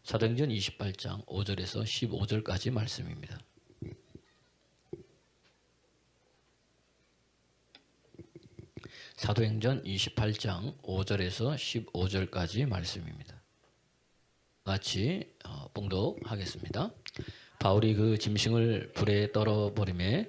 사도행전 28장 5절에서 15절까지 말씀입니다. 사도행전 28장 5절에서 15절까지 말씀입니다. 같이 봉독하겠습니다. 바울이 그 짐승을 불에 떨어버리매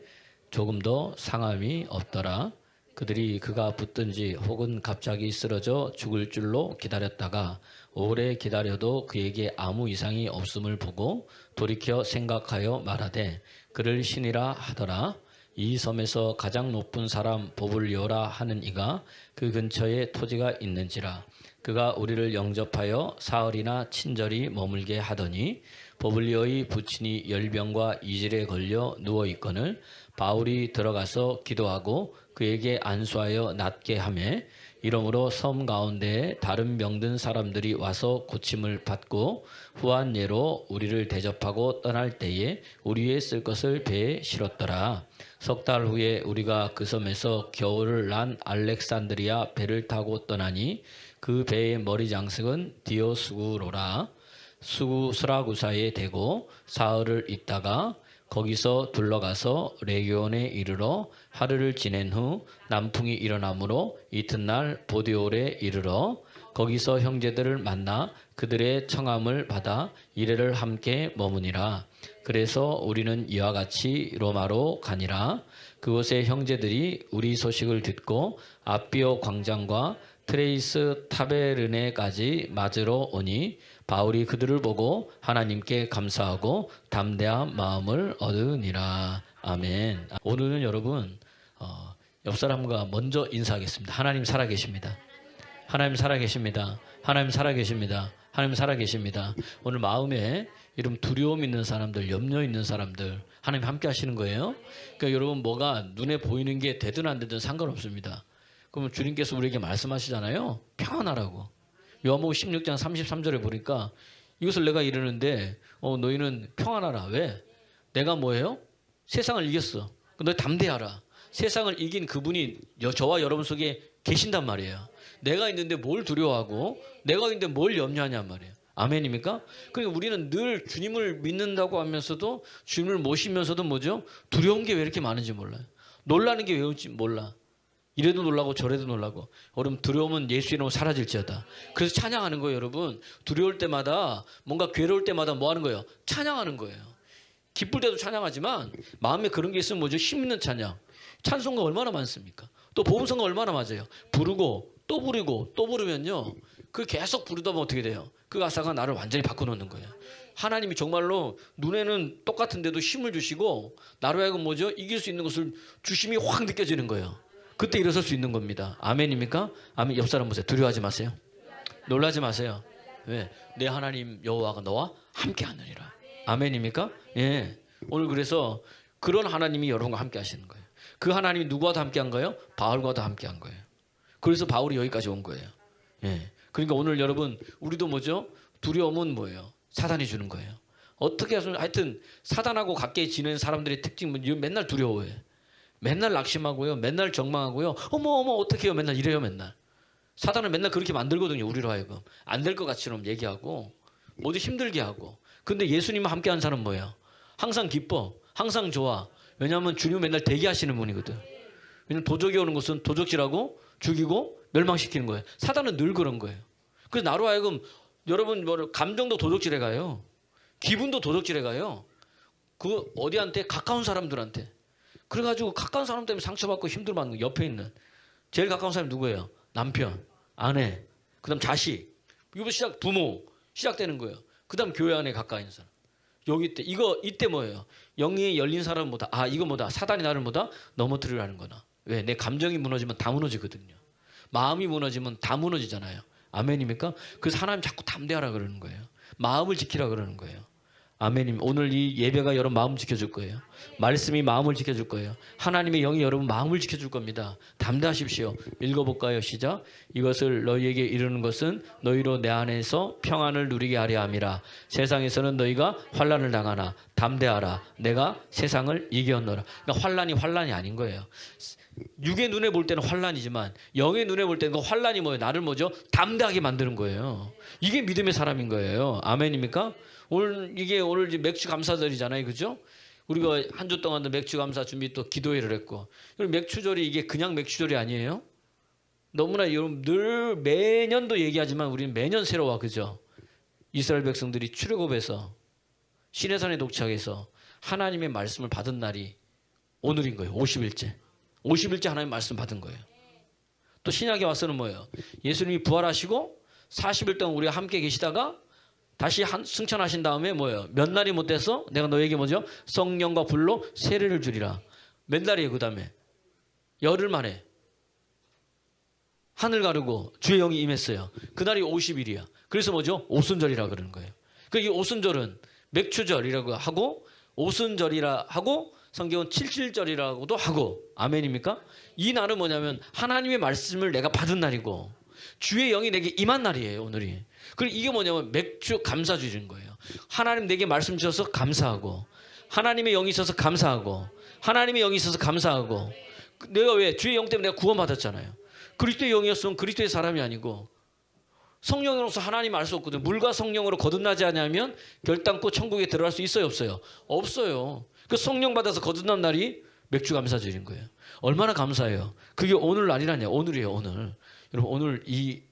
조금 더 상함이 없더라. 그들이 그가 붙든지 혹은 갑자기 쓰러져 죽을 줄로 기다렸다가 오래 기다려도 그에게 아무 이상이 없음을 보고 돌이켜 생각하여 말하되 그를 신이라 하더라. 이 섬에서 가장 높은 사람 보블리오라 하는 이가 그 근처에 토지가 있는지라. 그가 우리를 영접하여 사흘이나 친절히 머물게 하더니 보블리오의 부친이 열병과 이질에 걸려 누워있거늘 바울이 들어가서 기도하고 그에게 안수하여 낫게 하며 이러므로 섬 가운데에 다른 병든 사람들이 와서 고침을 받고 후한 예로 우리를 대접하고 떠날 때에 우리의 쓸 것을 배에 실었더라. 석 달 후에 우리가 그 섬에서 겨울을 난 알렉산드리아 배를 타고 떠나니 그 배의 머리 장식은 디오스구로라. 수라구사에 대고 사흘을 있다가 거기서 둘러가서 레기온에 이르러 하루를 지낸 후 남풍이 일어나므로 이튿날 보디올에 이르러 거기서 형제들을 만나 그들의 청함을 받아 이레를 함께 머무니라. 그래서 우리는 이와 같이 로마로 가니라. 그곳의 형제들이 우리 소식을 듣고 아비오 광장과 트레이스 타베르네까지 맞으러 오니 바울이 그들을 보고 하나님께 감사하고 담대한 마음을 얻으니라. 아멘. 오늘은 여러분 옆 사람과 먼저 인사하겠습니다. 하나님 살아계십니다. 하나님 살아계십니다. 하나님 살아계십니다. 하나님 살아계십니다. 오늘 마음에 이런 두려움 있는 사람들, 염려 있는 사람들 하나님 함께 하시는 거예요. 그러니까 여러분 뭐가 눈에 보이는 게 되든 안 되든 상관없습니다. 그러면 주님께서 우리에게 말씀하시잖아요. 평안하라고. 요한복음 16장 33절에 보니까 이것을 내가 이르는데 너희는 평안하라. 왜? 내가 뭐예요? 세상을 이겼어. 너희 담대하라. 세상을 이긴 그분이 저와 여러분 속에 계신단 말이에요. 내가 있는데 뭘 두려워하고 내가 있는데 뭘 염려하냐 말이에요. 아멘입니까? 그러니까 우리는 늘 주님을 믿는다고 하면서도 주님을 모시면서도 뭐죠? 두려운 게 왜 이렇게 많은지 몰라요. 놀라는 게 왜 올지 몰라. 이래도 놀라고 저래도 놀라고. 여러분 두려움은 예수 이름으로 사라질지어다. 그래서 찬양하는 거예요. 여러분 두려울 때마다 뭔가 괴로울 때마다 뭐 하는 거예요? 찬양하는 거예요. 기쁠 때도 찬양하지만 마음에 그런 게 있으면 뭐죠? 힘 있는 찬양. 찬송가 얼마나 많습니까? 또 복음성가 얼마나 맞아요. 부르고 또 부르고 또 부르면요. 그 계속 부르다 보면 어떻게 돼요? 그 가사가 나를 완전히 바꿔놓는 거예요. 하나님이 정말로 눈에는 똑같은데도 힘을 주시고 나로 하여금 뭐죠? 이길 수 있는 것을 주심이 확 느껴지는 거예요. 그때 일어설 수 있는 겁니다. 아멘입니까? 아멘. 옆 사람 보세요. 두려워하지 마세요. 놀라지 마세요. 왜? 내 하나님 여호와가 너와 함께 하느니라. 아멘입니까? 예. 오늘 그래서 그런 하나님이 여러분과 함께 하시는 거예요. 그 하나님이 누구와도 함께 한 거예요? 바울과도 함께 한 거예요. 그래서 바울이 여기까지 온 거예요. 예. 그러니까 오늘 여러분 우리도 뭐죠? 두려움은 뭐예요? 사단이 주는 거예요. 어떻게 해서 하여튼 사단하고 가까이 지내는 사람들의 특징은 맨날 두려워해. 맨날 낙심하고요. 맨날 정망하고요. 어머 어떻게 해요? 맨날 이래요. 맨날. 사단은 맨날 그렇게 만들거든요. 우리로 하여금. 안 될 것 같이처럼 얘기하고 모두 힘들게 하고. 근데 예수님과 함께한 사람은 뭐예요? 항상 기뻐. 항상 좋아. 왜냐하면 주님 맨날 대기하시는 분이거든. 왜냐하면 도적이 오는 것은 도적질하고 죽이고 멸망시키는 거예요. 사단은 늘 그런 거예요. 그래서 나로 하여금 여러분 감정도 도적질해 가요. 기분도 도적질해 가요. 그 어디한테? 가까운 사람들한테. 그래가지고 가까운 사람 때문에 상처받고 힘들어하는 옆에 있는 제일 가까운 사람이 누구예요? 남편, 아내, 그 다음 자식, 이거 부모 시작되는 거예요. 그 다음 교회 안에 가까이 있는 사람. 여기 이때 뭐예요? 영이 열린 사람은 뭐다? 이거 뭐다? 사단이 나를 뭐다? 넘어뜨리라는 거나. 왜? 내 감정이 무너지면 다 무너지거든요. 마음이 무너지면 다 무너지잖아요. 아멘입니까? 그래서 하나님 자꾸 담대하라 그러는 거예요. 마음을 지키라 그러는 거예요. 아멘입니다. 오늘 이 예배가 여러분 마음 지켜줄 거예요. 말씀이 마음을 지켜줄 거예요. 하나님의 영이 여러분 마음을 지켜줄 겁니다. 담대하십시오. 읽어볼까요? 시작. 이것을 너희에게 이르는 것은 너희로 내 안에서 평안을 누리게 하려 함이라. 세상에서는 너희가 환난을 당하나 담대하라. 내가 세상을 이겼노라. 그러니까 환난이 아닌 거예요. 육의 눈에 볼 때는 환란이지만 영의 눈에 볼 때는 그 환란이 뭐예요? 나를 뭐죠? 담대하게 만드는 거예요. 이게 믿음의 사람인 거예요. 아멘입니까? 오늘 이제 맥주 감사절이잖아요, 그죠? 우리가 한 주 동안도 맥주 감사 준비 또 기도회를 했고, 그리고 맥주절이 이게 그냥 맥주절이 아니에요. 너무나 여러분 늘 매년도 얘기하지만 우리는 매년 새로워, 그죠? 이스라엘 백성들이 출애굽에서 시내산에 도착해서 하나님의 말씀을 받은 날이 오늘인 거예요. 50일째. 50일째 하나님의 말씀 받은 거예요. 또 신약에 와서는 뭐예요? 예수님이 부활하시고 40일 동안 우리가 함께 계시다가 다시 승천하신 다음에 뭐예요? 몇 날이 못 돼서 내가 너에게 뭐죠? 성령과 불로 세례를 주리라. 몇 날이에요? 그 다음에 열흘 만에 하늘 가르고 주의 영이 임했어요. 그날이 50일이야. 그래서 뭐죠? 오순절이라 그러는 거예요. 이 오순절은 맥주절이라고 하고 오순절이라 하고 성경은 칠칠절이라고도 하고 아멘입니까? 이 날은 뭐냐면 하나님의 말씀을 내가 받은 날이고 주의 영이 내게 임한 날이에요. 오늘이. 그리고 이게 뭐냐면 맥주 감사주일인 거예요. 하나님 내게 말씀 주셔서 감사하고 하나님의 영이 있어서 감사하고 하나님의 영이 있어서 감사하고 내가 왜? 주의 영 때문에 내가 구원받았잖아요. 그리스도의 영이었으면 그리스도의 사람이 아니고 성령으로서 하나님 알 수 없거든요. 물과 성령으로 거듭나지 않으면 결단코 천국에 들어갈 수 있어요? 없어요? 없어요. 그 성령 받아서 거듭난 날이 맥주 감사절인 거예요. 얼마나 감사해요. 그게 오늘 날이라냐. 오늘이에요. 오늘. 여러분 오늘 이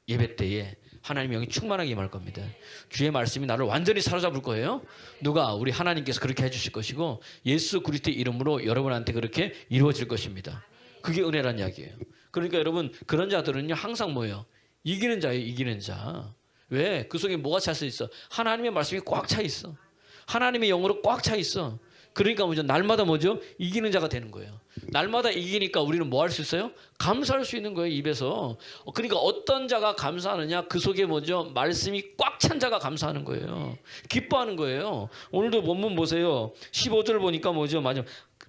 예배 때에 하나님의 영이 충만하게 임할 겁니다. 주의 말씀이 나를 완전히 사로잡을 거예요. 누가? 우리 하나님께서 그렇게 해주실 것이고 예수 그리스도의 이름으로 여러분한테 그렇게 이루어질 것입니다. 그게 은혜란 이야기예요. 그러니까 여러분 그런 자들은요 항상 뭐예요? 이기는 자예요. 이기는 자. 왜? 그 속에 뭐가 차 있어? 하나님의 말씀이 꽉 차 있어. 하나님의 영으로 꽉 차 있어. 그러니까 뭐죠? 날마다 뭐죠? 이기는 자가 되는 거예요. 날마다 이기니까 우리는 뭐 할 수 있어요? 감사할 수 있는 거예요. 입에서. 그러니까 어떤 자가 감사하느냐? 그 속에 뭐죠? 말씀이 꽉 찬 자가 감사하는 거예요. 기뻐하는 거예요. 오늘도 본문 보세요. 15절 보니까 뭐죠? 맞아.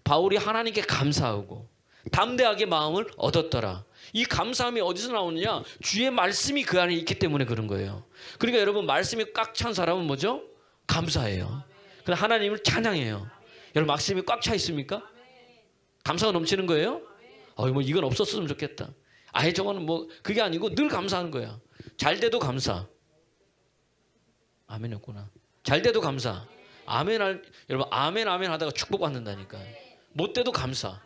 바울이 하나님께 감사하고 담대하게 마음을 얻었더라. 이 감사함이 어디서 나오느냐? 주의 말씀이 그 안에 있기 때문에 그런 거예요. 그러니까 여러분 말씀이 꽉 찬 사람은 뭐죠? 감사해요. 그냥 하나님을 찬양해요. 여러분 말씀이 꽉 차 있습니까? 감사가 넘치는 거예요? 뭐 이건 없었으면 좋겠다. 아예 저거는 뭐 그게 아니고 늘 감사하는 거야. 잘 돼도 감사. 아멘이었구나. 잘 돼도 감사. 여러분 아멘 아멘 하다가 축복받는다니까. 못 돼도 감사.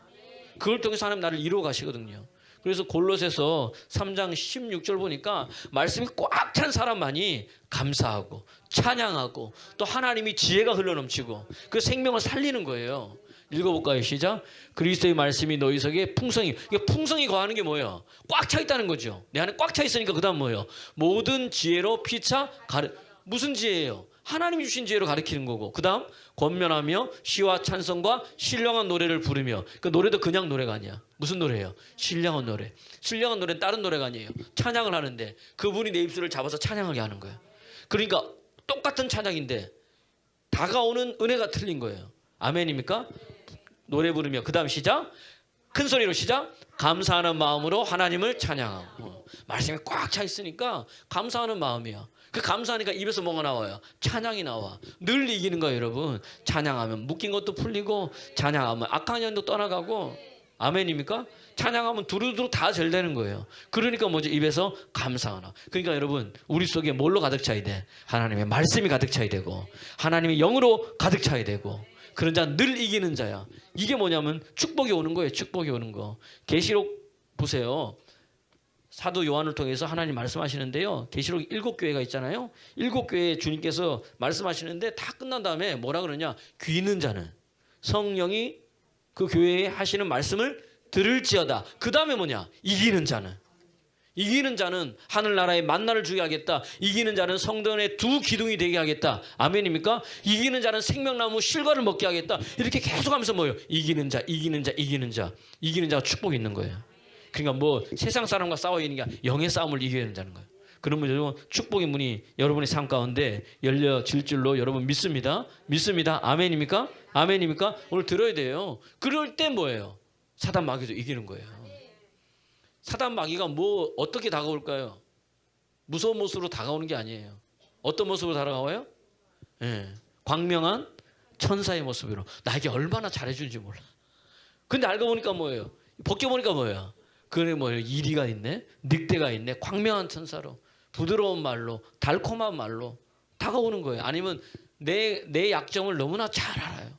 그걸 통해서 하나님 나를 이루어 가시거든요. 그래서 골로새서 3장 16절 보니까 말씀이 꽉 찬 사람만이 감사하고 찬양하고 또 하나님이 지혜가 흘러넘치고 그 생명을 살리는 거예요. 읽어볼까요? 시작. 그리스도의 말씀이 너희 속에 풍성히. 이게 풍성히 거하는 게 뭐예요? 꽉 차 있다는 거죠. 내 안에 꽉 차 있으니까 그 다음 뭐예요? 모든 지혜로 피차 무슨 지혜예요? 하나님이 주신 지혜로 가르치는 거고 그 다음 권면하며 시와 찬송과 신령한 노래를 부르며 그 노래도 그냥 노래가 아니야. 무슨 노래예요? 신령한 노래. 신령한 노래는 다른 노래가 아니에요. 찬양을 하는데 그분이 내 입술을 잡아서 찬양하게 하는 거예요. 그러니까 똑같은 찬양인데 다가오는 은혜가 틀린 거예요. 아멘입니까? 노래 부르며 그 다음 시작. 큰 소리로 시작. 감사하는 마음으로 하나님을 찬양하고. 말씀이 꽉 차 있으니까 감사하는 마음이야. 그 감사하니까 입에서 뭐가 나와요? 찬양이 나와. 늘 이기는 거예요, 여러분. 찬양하면 묶인 것도 풀리고 찬양하면 악한 년도 떠나가고. 아멘입니까? 찬양하면 두루두루 다 잘 되는 거예요. 그러니까 뭐죠? 입에서 감사하나. 그러니까 여러분 우리 속에 뭘로 가득 차야 돼? 하나님의 말씀이 가득 차야 되고 하나님의 영으로 가득 차야 되고 그런 자는 늘 이기는 자야. 이게 뭐냐면 축복이 오는 거예요. 축복이 오는 거. 계시록 보세요. 사도 요한을 통해서 하나님 말씀하시는데요. 계시록 7교회가 있잖아요. 7교회에 주님께서 말씀하시는데 다 끝난 다음에 뭐라 그러냐? 귀 있는 자는 성령이 그 교회에 하시는 말씀을 들을지어다. 그 다음에 뭐냐? 이기는 자는. 이기는 자는 하늘나라에 만나를 주게 하겠다. 이기는 자는 성전의 두 기둥이 되게 하겠다. 아멘입니까? 이기는 자는 생명나무 실과를 먹게 하겠다. 이렇게 계속 하면서 뭐예요? 이기는 자, 이기는 자, 이기는 자. 이기는 자가 축복이 있는 거예요. 그러니까 뭐 세상 사람과 싸워 있는 게 아니라 영의 싸움을 이겨야 된다는 거예요. 그러면 축복의 문이 여러분의 삶 가운데 열려질 줄로 여러분 믿습니다. 믿습니다. 아멘입니까? 아멘입니까? 오늘 들어야 돼요. 그럴 때 뭐예요? 사단 마귀도 이기는 거예요. 사단 마귀가 뭐 어떻게 다가올까요? 무서운 모습으로 다가오는 게 아니에요. 어떤 모습으로 다가와요? 광명한 천사의 모습으로 나에게 얼마나 잘해주는지 몰라. 근데 알고 보니까 뭐예요? 벗겨보니까 뭐야? 그래 뭐 이리가 있네, 늑대가 있네, 광명한 천사로 부드러운 말로 달콤한 말로 다가오는 거예요. 아니면 내 약점을 너무나 잘 알아요.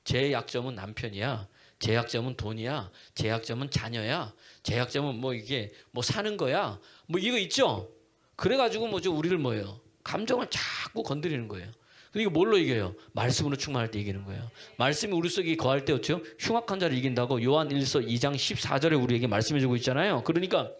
제 약점은 남편이야. 제 약점은 돈이야. 제 약점은 자녀야. 제 약점은 뭐 이게 뭐 사는 거야. 뭐 이거 있죠? 그래가지고 뭐죠? 우리를 뭐예요? 감정을 자꾸 건드리는 거예요. 근데 이거 뭘로 이겨요? 말씀으로 충만할 때 이기는 거예요. 말씀이 우리 속에 거할 때 어때요? 흉악한 자를 이긴다고 요한 1서 2장 14절에 우리에게 말씀해주고 있잖아요. 그러니까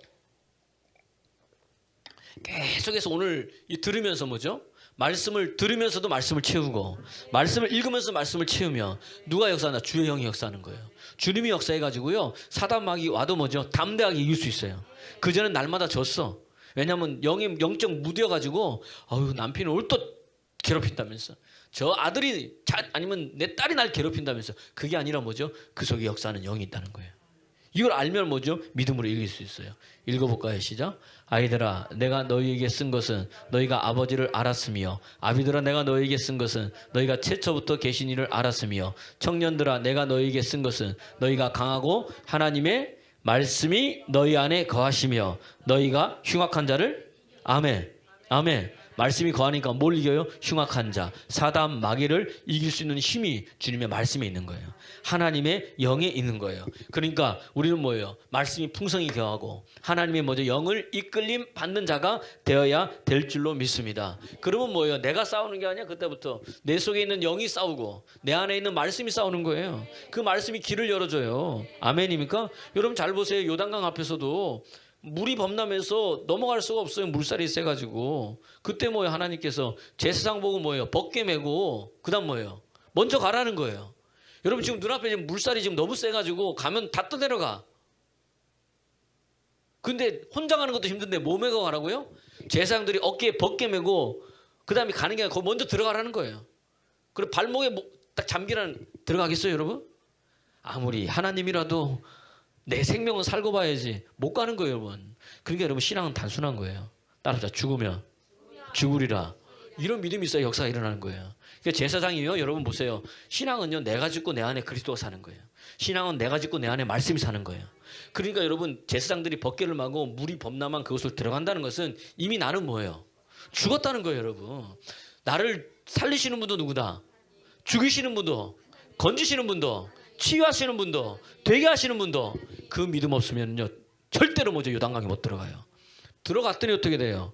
계속해서 오늘 들으면서 뭐죠? 말씀을 들으면서도 말씀을 채우고 말씀을 읽으면서 말씀을 채우며 누가 역사하나? 주의 영이 역사하는 거예요. 주님이 역사해가지고요. 사단 마귀 와도 뭐죠? 담대하게 이길 수 있어요. 그전엔 날마다 졌어. 왜냐하면 영이 영적 무뎌가지고 남편이 올 또 괴롭힌다면서 저 아들이 아니면 내 딸이 날 괴롭힌다면서 그게 아니라 뭐죠? 그 속에 역사하는 영이 있다는 거예요. 이걸 알면 뭐죠? 믿음으로 이길 수 있어요. 읽어볼까요? 시작. 아이들아 내가 너희에게 쓴 것은 너희가 아버지를 알았으며 아비들아 내가 너희에게 쓴 것은 너희가 최초부터 계신 이를 알았으며 청년들아 내가 너희에게 쓴 것은 너희가 강하고 하나님의 말씀이 너희 안에 거하시며 너희가 흉악한 자를 아멘 말씀이 거하니까 뭘 이겨요? 흉악한 자, 사단, 마귀를 이길 수 있는 힘이 주님의 말씀에 있는 거예요. 하나님의 영에 있는 거예요. 그러니까 우리는 뭐예요? 말씀이 풍성히 거하고 하나님의 뭐죠? 영을 이끌림 받는 자가 되어야 될 줄로 믿습니다. 그러면 뭐예요? 내가 싸우는 게 아니야. 그때부터 내 속에 있는 영이 싸우고 내 안에 있는 말씀이 싸우는 거예요. 그 말씀이 길을 열어줘요. 아멘입니까? 여러분 잘 보세요. 요단강 앞에서도 물이 범람해서 넘어갈 수가 없어요. 물살이 세가지고. 그때 뭐예요? 하나님께서 제사장 보고 뭐예요? 벗게 메고 그 다음 뭐예요? 먼저 가라는 거예요. 여러분 지금 눈앞에 지금 물살이 지금 너무 세가지고 가면 다 떠내려가. 근데 혼자 가는 것도 힘든데 뭐 메고 가라고요? 제사장들이 어깨에 벗게 메고 그 다음에 가는 게 아니라 거기 먼저 들어가라는 거예요. 그리고 발목에 딱 잠기라는 들어가겠어요 여러분? 아무리 하나님이라도 내 생명은 살고 봐야지 못 가는 거예요 여러분. 그러니까 여러분 신앙은 단순한 거예요. 따라서 죽으면 죽으리라. 이런 믿음이 있어야 역사가 일어나는 거예요. 그러니까 제사장이요 여러분 보세요. 신앙은요 내가 죽고 내 안에 그리스도가 사는 거예요. 신앙은 내가 죽고 내 안에 말씀이 사는 거예요. 그러니까 여러분 제사장들이 벗개를 마고 물이 범람한 그곳을 들어간다는 것은 이미 나는 뭐예요? 죽었다는 거예요 여러분. 나를 살리시는 분도 누구다? 죽이시는 분도 건지시는 분도 치유하시는 분도 되게 하시는 분도 그 믿음 없으면요 절대로 뭐죠? 요단강에 못 들어가요. 들어갔더니 어떻게 돼요?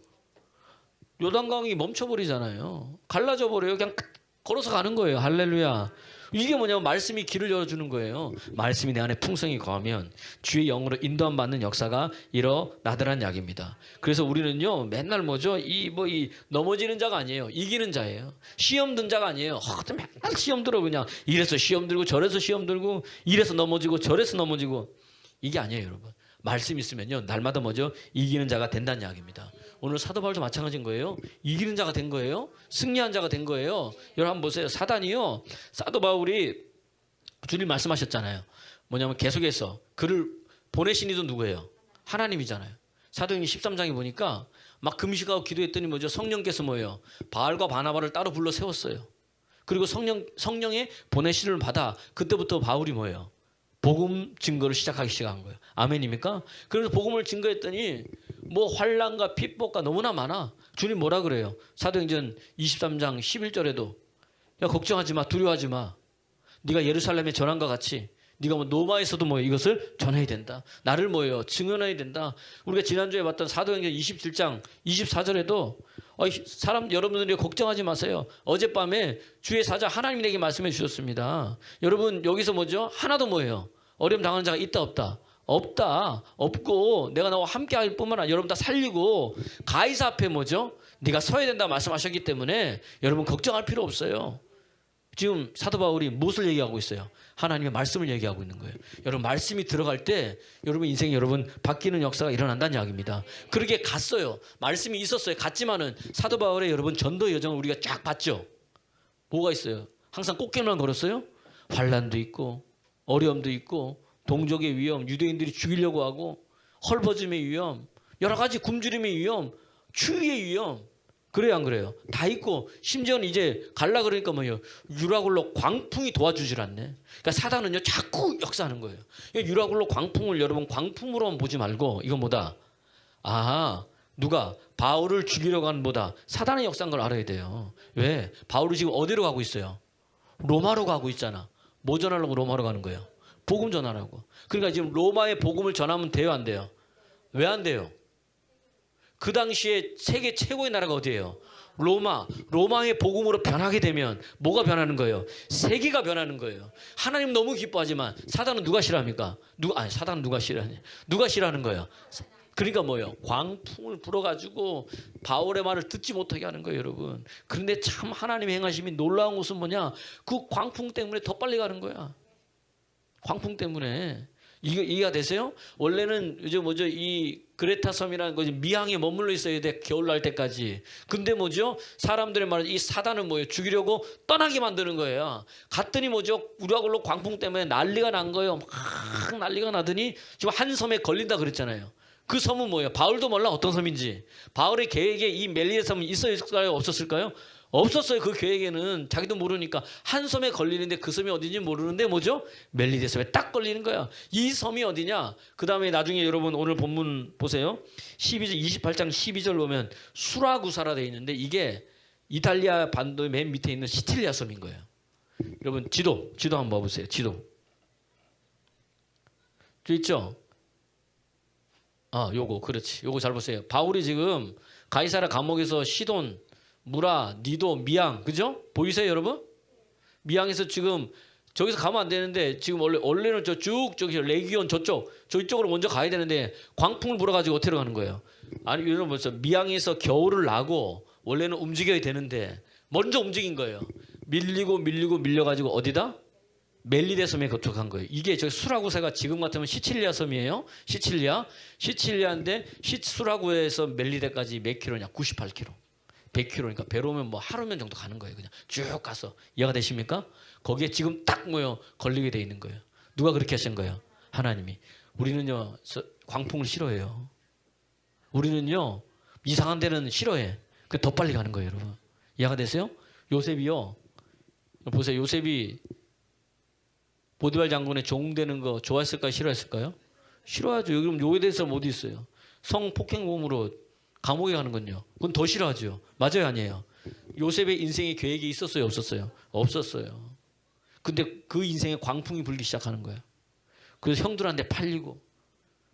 요단강이 멈춰버리잖아요. 갈라져 버려요. 그냥 걸어서 가는 거예요. 할렐루야. 이게 뭐냐면 말씀이 길을 열어주는 거예요. 말씀이 내 안에 풍성히 거하면 주의 영으로 인도함 받는 역사가 일어나더란 이야기입니다. 그래서 우리는요 맨날 뭐죠? 이 넘어지는 자가 아니에요. 이기는 자예요. 시험 든 자가 아니에요. 맨날 시험 들어 그냥 이래서 시험 들고 저래서 시험 들고 이래서 넘어지고 저래서 넘어지고 이게 아니에요 여러분. 말씀 있으면요 날마다 뭐죠? 이기는 자가 된다는 이야기입니다. 오늘 사도 바울도 마찬가지인 거예요. 이기는 자가 된 거예요. 승리한 자가 된 거예요. 여러분 한번 보세요. 사단이요. 사도 바울이 주님 말씀하셨잖아요. 뭐냐면 계속해서 그를 보내신 이도 누구예요? 하나님이잖아요. 사도행전 13장에 보니까 막 금식하고 기도했더니 뭐죠? 성령께서 뭐예요? 바알과 바나바를 따로 불러 세웠어요. 그리고 성령의 보내심을 받아 그때부터 바울이 뭐예요? 복음 증거를 시작하기 시작한 거예요. 아멘입니까? 그래서 복음을 증거했더니 뭐 환난과 핍박과 너무나 많아. 주님 뭐라 그래요? 사도행전 23장 11절에도 야 걱정하지 마, 두려워하지 마. 네가 예루살렘에 전한과 같이 네가 뭐 노마에서도 뭐 이것을 전해야 된다. 나를 뭐예요? 증언해야 된다. 우리가 지난주에 봤던 사도행전 27장 24절에도 사람 여러분들이 걱정하지 마세요. 어젯밤에 주의 사자 하나님에게 말씀해 주셨습니다. 여러분 여기서 뭐죠? 하나도 뭐예요? 어려움 당하는 자가 있다 없다? 없다. 없고 내가 너와 함께 할 뿐만 아니라 여러분 다 살리고 가이사 앞에 뭐죠? 네가 서야 된다 말씀하셨기 때문에 여러분 걱정할 필요 없어요. 지금 사도 바울이 무엇을 얘기하고 있어요? 하나님의 말씀을 얘기하고 있는 거예요. 여러분 말씀이 들어갈 때 여러분 인생이 여러분 바뀌는 역사가 일어난다는 이야기입니다. 그렇게 갔어요. 말씀이 있었어요. 갔지만은 사도 바울의 여러분 전도 여정을 우리가 쫙 봤죠. 뭐가 있어요? 항상 꽃게만 걸었어요? 환난도 있고 어려움도 있고 동족의 위험, 유대인들이 죽이려고 하고 헐벗음의 위험, 여러 가지 굶주림의 위험, 추위의 위험 그래요, 안 그래요? 다 있고 심지어는 이제 갈라 그러니까 뭐요? 유라굴로 광풍이 도와주질 않네. 그러니까 사단은요 자꾸 역사하는 거예요. 유라굴로 광풍을 여러분 광풍으로만 보지 말고 이건 뭐다? 아, 누가 바울을 죽이려고 하는 보다 사단의 역사인 걸 알아야 돼요. 왜? 바울이 지금 어디로 가고 있어요? 로마로 가고 있잖아. 뭐 전하려고 로마로 가는 거예요? 복음 전하라고. 그러니까 지금 로마의 복음을 전하면 돼요, 안 돼요? 왜 안 돼요? 그 당시에 세계 최고의 나라가 어디예요? 로마. 로마의 복음으로 변하게 되면 뭐가 변하는 거예요? 세계가 변하는 거예요. 하나님 너무 기뻐하지만 사단은 누가 싫어합니까? 사단은 누가 싫어하냐? 누가 싫어하는 거예요? 그러니까 뭐예요? 광풍을 불어가지고 바울의 말을 듣지 못하게 하는 거예요, 여러분. 그런데 참 하나님의 행하심이 놀라운 것은 뭐냐? 그 광풍 때문에 더 빨리 가는 거야. 광풍 때문에. 이해가 되세요? 원래는 이제 뭐죠? 이 그레타 섬이라는 거지 미항에 머물러 있어야 돼. 겨울 날 때까지. 근데 뭐죠? 사람들의 말은 이 사단은 뭐예요? 죽이려고 떠나게 만드는 거예요. 갔더니 뭐죠? 우라글로 광풍 때문에 난리가 난 거예요. 막 난리가 나더니 지금 한 섬에 걸린다 그랬잖아요. 그 섬은 뭐예요? 바울도 몰라 어떤 섬인지. 바울의 계획에 이 멜리데 섬은 있었을까요? 없었을까요? 없었어요. 그 계획에는. 자기도 모르니까 한 섬에 걸리는데 그 섬이 어딘지 모르는데 뭐죠? 멜리데 섬에 딱 걸리는 거야. 이 섬이 어디냐? 그 다음에 나중에 여러분 오늘 본문 보세요. 28장 12절 보면 수라구사라 되어 있는데 이게 이탈리아 반도의 맨 밑에 있는 시칠리아 섬인 거예요. 여러분 지도 한번 봐보세요. 지도. 저 있죠? 요거 그렇지. 요거 잘 보세요. 바울이 지금 가이사라 감옥에서 시돈 무라, 니도, 미양, 그죠? 보이세요, 여러분? 미양에서 지금 저기서 가면 안 되는데 지금 원래는 저기 레기온 저쪽으로 먼저 가야 되는데 광풍을 불어가지고 어떻게 가는 거예요? 아니 여러분 벌써 미양에서 겨울을 나고 원래는 움직여야 되는데 먼저 움직인 거예요. 밀려가지고 어디다? 멜리데 섬에 도착한 거예요. 이게 저 수라구사가 지금 같으면 시칠리아 섬이에요. 시칠리아인데 수라구에서 멜리데까지 몇 킬로냐? 98킬로. 100km니까 배로 오면 뭐 하루면 정도 가는 거예요. 그냥 쭉 가서. 이해가 되십니까? 거기에 지금 딱 걸리게 돼 있는 거예요. 누가 그렇게 하신 거예요? 하나님이. 우리는요 광풍을 싫어해요. 우리는요 이상한 데는 싫어해. 그 더 빨리 가는 거예요, 여러분. 이해가 되세요? 요셉이요. 보세요. 요셉이 보디발 장군의 종 되는 거 좋아했을까요? 싫어했을까요? 싫어하죠. 그럼 요에 대해서 어디 있어요? 성폭행범으로 감옥에 가는 건요. 그건 더 싫어하죠. 맞아요, 아니에요? 요셉의 인생에 계획이 있었어요, 없었어요? 없었어요. 근데 그 인생에 광풍이 불기 시작하는 거예요. 그래서 형들한테 팔리고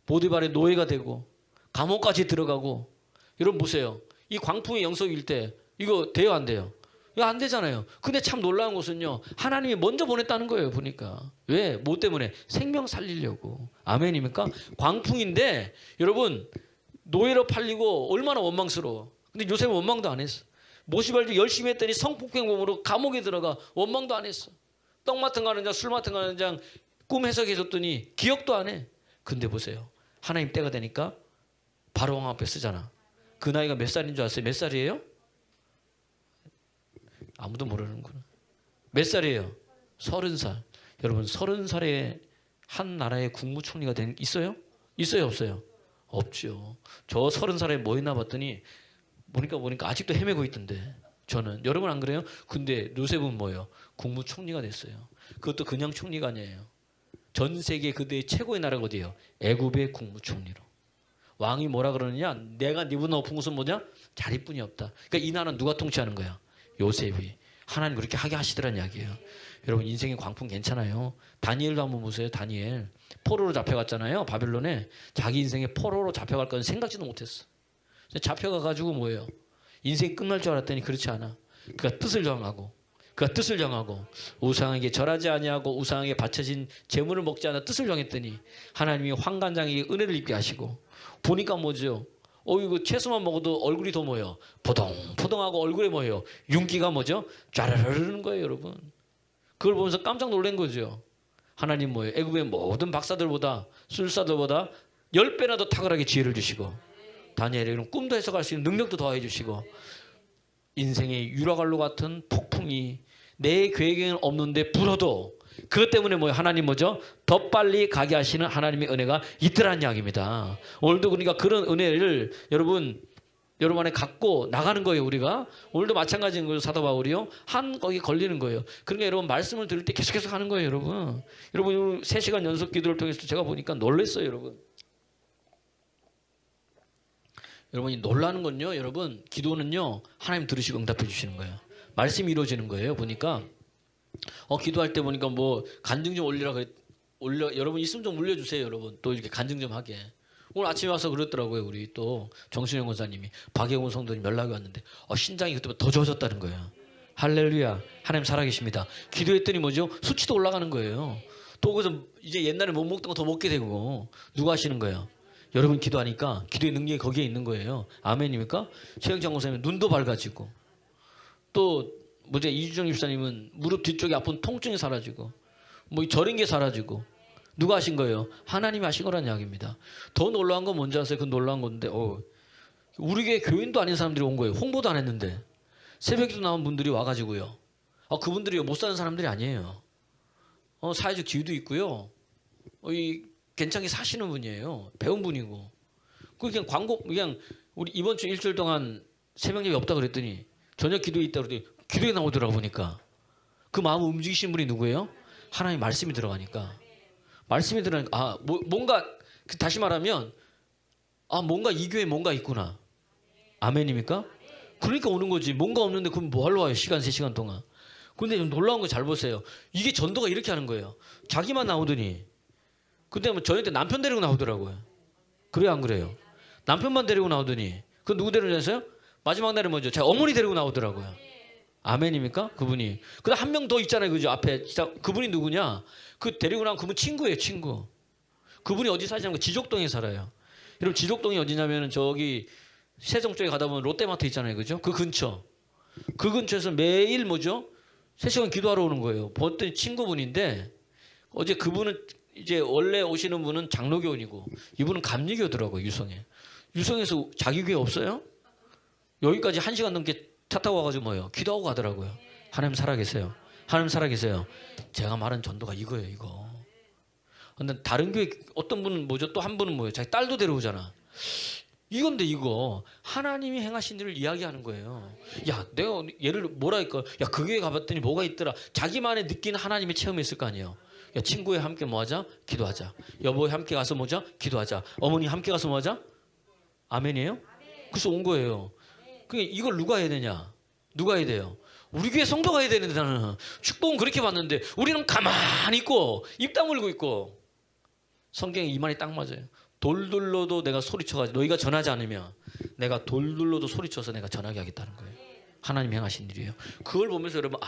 보디발의 노예가 되고 감옥까지 들어가고. 여러분 보세요. 이 광풍의 영속일 때 이거 돼요, 안 돼요? 이거 안 되잖아요. 근데 참 놀라운 것은요. 하나님이 먼저 보냈다는 거예요, 보니까. 왜? 뭐 때문에? 생명 살리려고. 아멘입니까? 광풍인데 여러분 노예로 팔리고 얼마나 원망스러워. 근데 요셉은 원망도 안 했어. 모시발도 열심히 했더니 성폭행범으로 감옥에 들어가 원망도 안 했어. 떡 맡은 거 하는 장, 술 맡은 거 하는 장 꿈 해석해 줬더니 기억도 안 해. 근데 보세요. 하나님 때가 되니까 바로 왕 앞에 쓰잖아. 그 나이가 몇 살인 줄 아세요? 몇 살이에요? 아무도 모르는구나. 몇 살이에요? 30살. 여러분 30살에 한 나라의 국무총리가 있어요? 있어요, 없어요? 없죠. 저 30살에 뭐 했나 봤더니 보니까 아직도 헤매고 있던데. 저는. 여러분 안 그래요? 근데 요셉은 뭐예요? 국무총리가 됐어요. 그것도 그냥 총리가 아니에요. 전 세계 그때의 최고의 나라가 어디예요? 애굽의 국무총리로. 왕이 뭐라 그러느냐? 내가 니보다 높은 것은 뭐냐? 자리뿐이 없다. 그러니까 이 나라는 누가 통치하는 거야? 요셉이. 하나님 그렇게 하게 하시더란 이야기예요. 여러분 인생의 광풍 괜찮아요. 다니엘도 한번 보세요. 다니엘. 포로로 잡혀갔잖아요. 바벨론에. 자기 인생에 포로로 잡혀갈 건 생각지도 못했어. 잡혀가가지고 뭐예요? 인생이 끝날 줄 알았더니 그렇지 않아. 그가 뜻을 정하고 우상에게 절하지 아니하고 우상에게 바쳐진 재물을 먹지 않아 뜻을 정했더니 하나님이 환관장에게 은혜를 입게 하시고 보니까 뭐죠? 이거 채소만 먹어도 얼굴이 더 뭐예요? 포동포동하고 얼굴에 뭐예요? 윤기가 뭐죠? 쫘르르는 거예요, 여러분. 그걸 보면서 깜짝 놀란 거죠. 하나님 뭐예요? 애굽의 모든 박사들보다 술사들보다 10배나 더 탁월하게 지혜를 주시고 다니엘에게는 꿈도 해석할 수 있는 능력도 더해 주시고 인생의 유라갈로 같은 폭풍이 내 계획에는 없는데 불어도 그것 때문에 뭐예요? 하나님 뭐죠? 더 빨리 가게 하시는 하나님의 은혜가 있더라는 이야기입니다. 오늘도 그러니까 그런 은혜를 여러분 여러분 안에 갖고 나가는 거예요. 우리가 오늘도 마찬가지인 거예요. 사도 바울이요. 한 거기 걸리는 거예요. 그러니까 여러분 말씀을 들을 때 계속 하는 거예요. 여러분 3시간 연속 기도를 통해서 제가 보니까 놀랐어요. 여러분이 놀라는 건요. 여러분 기도는요. 하나님 들으시고 응답해 주시는 거예요. 말씀이 이루어지는 거예요. 보니까 기도할 때 보니까 뭐 간증 좀 올리라 여러분 있으면 좀 올려주세요. 여러분 또 이렇게 간증 좀 하게. 오늘 아침에 와서 그랬더라고요. 우리 또 정순영 권사님이 박예곤 성도님 연락이 왔는데 신장이 그때보다 더 좋아졌다는 거예요. 할렐루야. 하나님 살아계십니다. 기도했더니 뭐죠? 수치도 올라가는 거예요. 또 거기서 이제 옛날에 못 먹던 거 더 먹게 되고. 누가 하시는 거예요? 여러분 기도하니까 기도의 능력이 거기에 있는 거예요. 아멘입니까? 최영장 권사님은 눈도 밝아지고 또 뭐죠? 이주정 집사님은 무릎 뒤쪽에 아픈 통증이 사라지고 뭐 저린 게 사라지고. 누가 하신 거예요? 하나님이 하신 거란 이야기입니다. 더 놀라운 건 뭔지 아세요? 그 놀라운 건데 우리 교회 교인도 아닌 사람들이 온 거예요. 홍보도 안 했는데 새벽에도 나온 분들이 와가지고요. 그분들이 못 사는 사람들이 아니에요. 사회적 지위도 있고요. 괜찮게 사시는 분이에요. 배운 분이고. 그냥 그냥 우리 이번 주 일주일 동안 새벽 예배 없다 그랬더니 저녁 기도에 있다 그랬더니 기도에 나오더라고 보니까. 그 마음을 움직이신 분이 누구예요? 하나님 말씀이 들어가니까. 말씀이 들어가니까 뭔가 다시 말하면 뭔가 이 교회에 뭔가 있구나. 아멘입니까? 그러니까 오는 거지. 뭔가 없는데 그럼 뭐 하러 와요? 시간 3시간 동안. 근데 좀 놀라운 거 잘 보세요. 이게 전도가 이렇게 하는 거예요. 자기만 나오더니 근데 뭐 저희 때 남편 데리고 나오더라고요. 그래요 안 그래요? 남편만 데리고 나오더니 그 누구 데리고 나왔어요? 마지막 날에 뭐죠? 제 어머니 데리고 나오더라고요. 아멘입니까? 그분이. 그다음 한 명 더 있잖아요. 그죠? 앞에 그분이 누구냐? 그 데리고 나온 그분 친구예요. 친구. 그분이 어디 사시냐면 지족동에 살아요. 여러분 지족동이 어디냐면은 저기 세종 쪽에 가다 보면 롯데마트 있잖아요. 그죠? 그 근처. 그 근처에서 매일 뭐죠? 3시간 기도하러 오는 거예요. 보통 친구분인데 어제 그분은 이제 원래 오시는 분은 장로교인이고 이분은 감리교더라고요. 유성에서 자기 교회 없어요? 여기까지 1시간 넘게 차 타고 와가지고 뭐예요? 기도하고 가더라고요. 하나님 살아계세요. 하나님 살아계세요. 제가 말한 전도가 이거예요. 이거. 근데 다른 교회 어떤 분은 뭐죠? 또 한 분은 뭐예요? 자기 딸도 데려오잖아. 이건데 이거 하나님이 행하신 일을 이야기하는 거예요. 야 내가 얘를 뭐라 할까? 야 그 교회 가봤더니 뭐가 있더라. 자기만의 느끼는 하나님의 체험이 있을 거 아니에요. 야 친구에 함께 뭐하자? 기도하자. 여보에 함께 가서 뭐자? 기도하자. 어머니 함께 가서 뭐하자? 아멘이에요? 그래서 온 거예요. 그러니까 이걸 누가 해야 되냐? 누가 해야 돼요? 우리 교회 성도가 해야 되는데 나는 축복은 그렇게 받는데 우리는 가만히 있고 입 다물고 있고. 성경에 이 말이 딱 맞아요. 돌둘러도 내가 소리쳐가지고 너희가 전하지 않으면 내가 돌둘러도 소리쳐서 내가 전하게 하겠다는 거예요. 하나님 행하신 일이에요. 그걸 보면서 여러분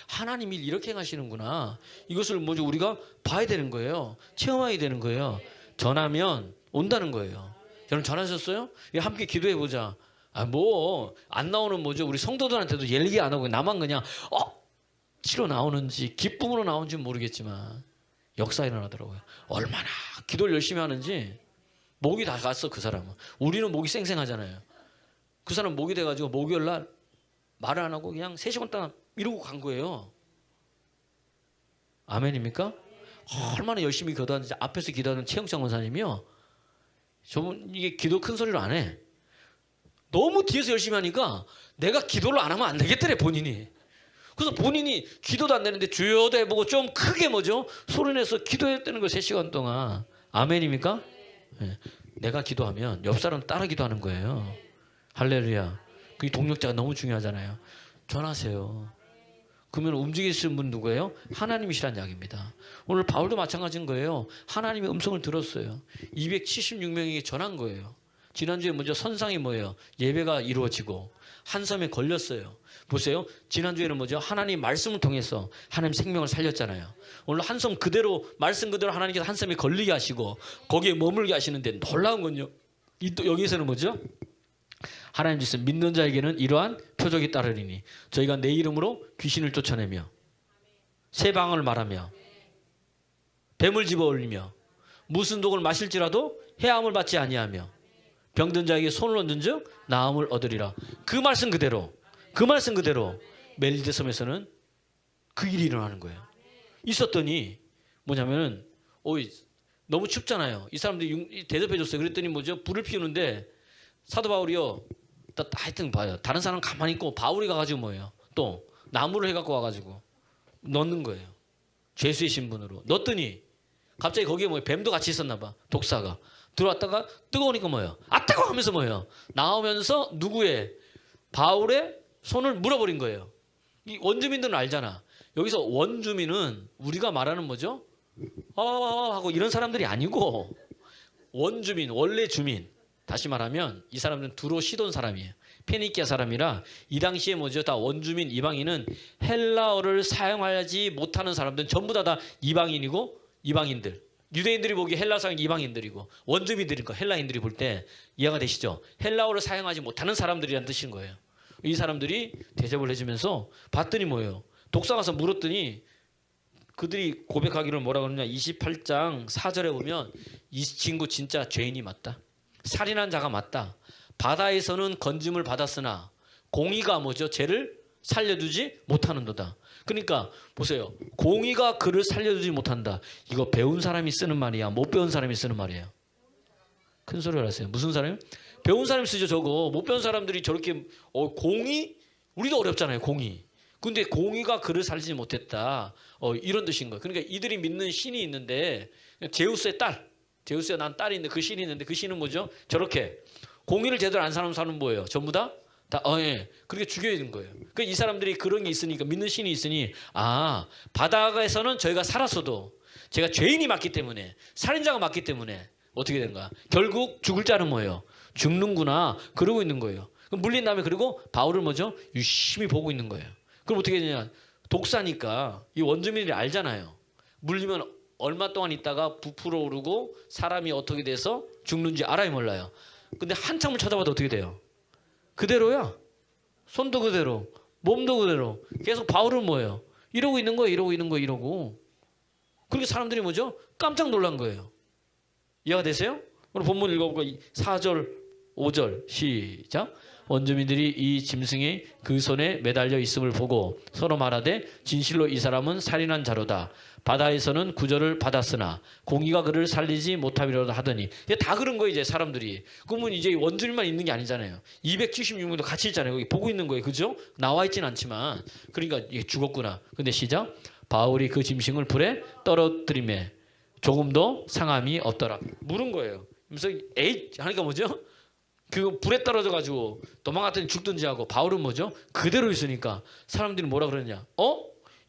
하나님이 이렇게 행하시는구나. 이것을 뭐죠? 우리가 봐야 되는 거예요. 체험해야 되는 거예요. 전하면 온다는 거예요. 여러분 전하셨어요? 함께 기도해보자. 안 나오는 뭐죠? 우리 성도들한테도 얘기 안 하고 나만 그냥 치러 나오는지 기쁨으로 나오는지 모르겠지만 역사 일어나더라고요. 얼마나 기도를 열심히 하는지 목이 다 갔어 그 사람은. 우리는 목이 쌩쌩하잖아요. 그 사람은 목이 돼가지고 목요일 날 말을 안 하고 그냥 3시간 동안 이러고 간 거예요. 아멘입니까? 얼마나 열심히 기도하는지 앞에서 기도하는 최영창 원사님이요. 저분 이게 기도 큰 소리로 안 해. 너무 뒤에서 열심히 하니까 내가 기도를 안 하면 안 되겠더래 본인이. 그래서 본인이 기도도 안 되는데 주여도 해보고 좀 크게 뭐죠? 소리내서 기도했다는 거 3시간 동안. 아멘입니까? 네. 내가 기도하면 옆 사람 따라 기도하는 거예요. 할렐루야. 그 동력자가 너무 중요하잖아요. 전하세요. 그러면 움직이시는 분 누구예요? 하나님이시란 이야기입니다. 오늘 바울도 마찬가지인 거예요. 하나님의 음성을 들었어요. 276명에게 전한 거예요. 지난주에 먼저 선상이 뭐예요? 예배가 이루어지고 한 섬에 걸렸어요. 보세요. 지난주에는 뭐죠? 하나님 말씀을 통해서 하나님 생명을 살렸잖아요. 오늘 한 섬 그대로 말씀 그대로 하나님께서 한 섬에 걸리게 하시고 거기에 머물게 하시는데 놀라운 건요. 또 여기에서는 뭐죠? 하나님 주신 믿는 자에게는 이러한 표적이 따르리니 저희가 내 이름으로 귀신을 쫓아내며 새 방언을 말하며 뱀을 집어올리며 무슨 독을 마실지라도 해함을 받지 아니하며 병든 자에게 손을 얹은즉 나음을 얻으리라. 그 말씀 그대로 멜리데 섬에서는 그 일이 일어나는 거예요. 있었더니 뭐냐면은 너무 춥잖아요. 이 사람들이 대접해 줬어요. 그랬더니 뭐죠? 불을 피우는데 사도 바울이요 또 하여튼 봐요. 다른 사람 가만히 있고 바울이 가가지고 뭐예요? 또 나무를 해갖고 와가지고 넣는 거예요. 죄수의 신분으로 넣었더니 갑자기 거기에 뭐 뱀도 같이 있었나 봐. 독사가 들어왔다가 뜨거우니까 뭐예요? 아 뜨거워 하면서 뭐예요? 나오면서 누구의 바울의 손을 물어버린 거예요. 이 원주민들은 알잖아. 여기서 원주민은 우리가 말하는 뭐죠? 하고 이런 사람들이 아니고 원주민, 원래 주민. 다시 말하면 이 사람들은 두로 시돈 사람이에요. 페니키아 사람이라 이 당시에 뭐죠? 다 원주민 이방인은 헬라어를 사용하지 못하는 사람들은 전부 다 이방인이고 이방인들. 유대인들이 보기에 헬라 사용 이방인들이고 원주민들이니까 헬라인들이 볼 때 이해가 되시죠? 헬라어를 사용하지 못하는 사람들이라는 뜻인 거예요. 이 사람들이 대접을 해주면서 봤더니 뭐예요? 독사 가서 물었더니 그들이 고백하기를 뭐라 그러냐? 28장 4절에 보면 이 친구 진짜 죄인이 맞다. 살인한 자가 맞다. 바다에서는 건짐을 받았으나 공의가 뭐죠? 죄를 살려두지 못하는도다. 그러니까 보세요. 공의가 그를 살려두지 못한다. 이거 배운 사람이 쓰는 말이야? 못 배운 사람이 쓰는 말이에요? 큰 소리를 하세요. 무슨 사람이요? 배운 사람이 쓰죠. 저거. 못 배운 사람들이 저렇게 공의? 우리도 어렵잖아요. 공의. 근데 공의가 그를 살리지 못했다. 이런 뜻인 거예요. 그러니까 이들이 믿는 신이 있는데 제우스의 딸. 제우스가 난 딸이 있는데 그 신이 있는데 그 신은 뭐죠? 저렇게 공의를 제대로 안 사는 사람은 뭐예요? 전부 다 예. 그렇게 죽여야 되는 거예요. 그러니까 이 사람들이 그런 게 있으니까 믿는 신이 있으니 바다에서는 저희가 살았어도 제가 죄인이 맞기 때문에 살인자가 맞기 때문에 어떻게 된가? 결국 죽을 자는 뭐예요? 죽는구나. 그러고 있는 거예요. 그럼 물린 다음에 그리고 바울을 뭐죠? 유심히 보고 있는 거예요. 그럼 어떻게 되냐? 독사니까 이 원주민들이 알잖아요. 물리면 얼마 동안 있다가 부풀어 오르고 사람이 어떻게 돼서 죽는지 알아요, 몰라요? 근데 한참을 쳐다봐도 어떻게 돼요? 그대로야. 손도 그대로, 몸도 그대로. 계속 바울은 뭐예요? 이러고 있는 거예요, 이러고 있는 거예요, 이러고. 그러니까 사람들이 뭐죠? 깜짝 놀란 거예요. 이해가 되세요? 오늘 본문 읽어볼까요? 4절, 5절 시작. 원주민들이 이 짐승이 그 손에 매달려 있음을 보고 서로 말하되 진실로 이 사람은 살인한 자로다. 바다에서는 구절을 받았으나 공의가 그를 살리지 못함이로다 하더니 다 그런 거예요. 이제 사람들이. 그러면 이제 원주민만 있는 게 아니잖아요. 276명도 같이 있잖아요. 거기 보고 있는 거예요. 그죠? 나와 있진 않지만. 그러니까 이게 죽었구나. 근데 시작. 바울이 그 짐승을 불에 떨어뜨리매 조금도 상함이 없더라. 물은 거예요. 그래서 에이 하니까 뭐죠? 그 불에 떨어져가지고 도망갔더니 죽든지 하고 바울은 뭐죠? 그대로 있으니까 사람들이 뭐라 그러냐?